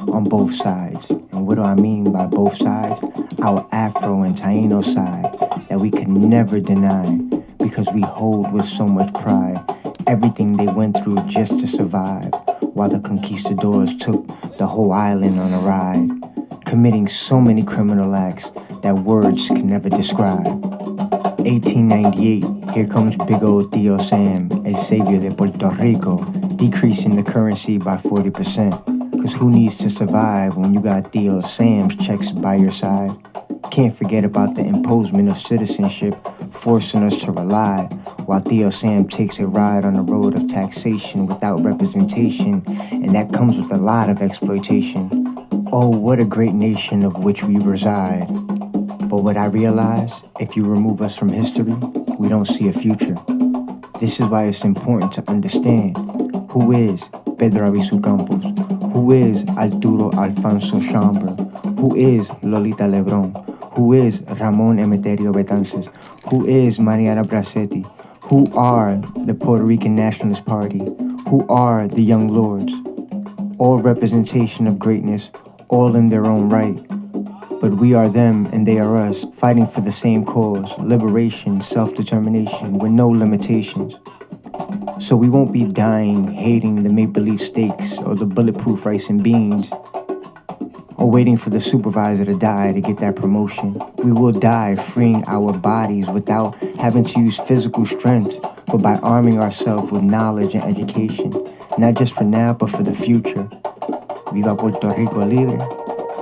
on both sides. And what do I mean by both sides? Our Afro and Taino side that we could never deny, because we hold with so much pride everything they went through just to survive, while the conquistadors took the whole island on a ride, committing so many criminal acts that words can never describe. 1898, here comes big old Tío Sam, el savior de Puerto Rico, decreasing the currency by 40%. Cause who needs to survive when you got Tío Sam's checks by your side? Can't forget about the imposement of citizenship, forcing us to rely, while Tío Sam takes a ride on the road of taxation without representation, and that comes with a lot of exploitation. Oh, what a great nation of which we reside. But what I realize, if you remove us from history, we don't see a future. This is why it's important to understand who is Pedro Avisu Campos, who is Arturo Alfonso Chambra, who is Lolita Lebron, who is Ramon Emeterio Betances, who is Mariana Bracetti, who are the Puerto Rican Nationalist Party, who are the Young Lords. All representation of greatness, all in their own right. But we are them and they are us, fighting for the same cause, liberation, self-determination, with no limitations. So we won't be dying hating the make-believe steaks or the bulletproof rice and beans, or waiting for the supervisor to die to get that promotion. We will die freeing our bodies without having to use physical strength, but by arming ourselves with knowledge and education, not just for now, but for the future. Viva Puerto Rico libre,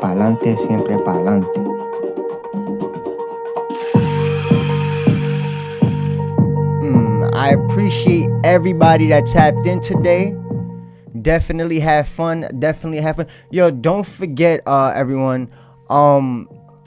pa'lante siempre pa'lante. I appreciate everybody that tapped in today. Definitely have fun. Yo, don't forget, everyone.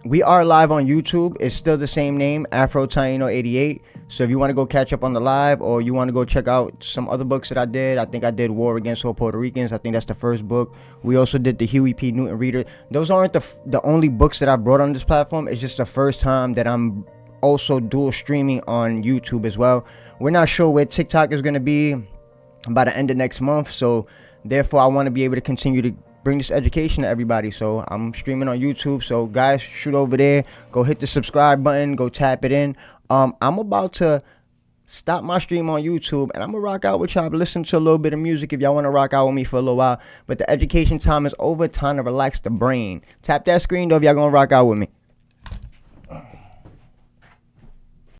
We are live on YouTube. It's still the same name, Afro Taino 88. So if you want to go catch up on the live, or you want to go check out some other books that I did, I think I did War Against All Puerto Ricans. I think that's the first book. We also did the Huey P. Newton Reader. Those aren't the only books that I brought on this platform. It's just the first time that I'm also dual streaming on YouTube as well. We're not sure where TikTok is going to be by the end of next month, so therefore I want to be able to continue to bring this education to everybody. So I'm streaming on YouTube, so guys, shoot over there, go hit the subscribe button, go tap it in. I'm about to stop my stream on YouTube, and I'm gonna rock out with y'all, listen to a little bit of music if y'all want to rock out with me for a little while. But the education time is over. Time to relax the brain. Tap that screen though if y'all gonna rock out with me.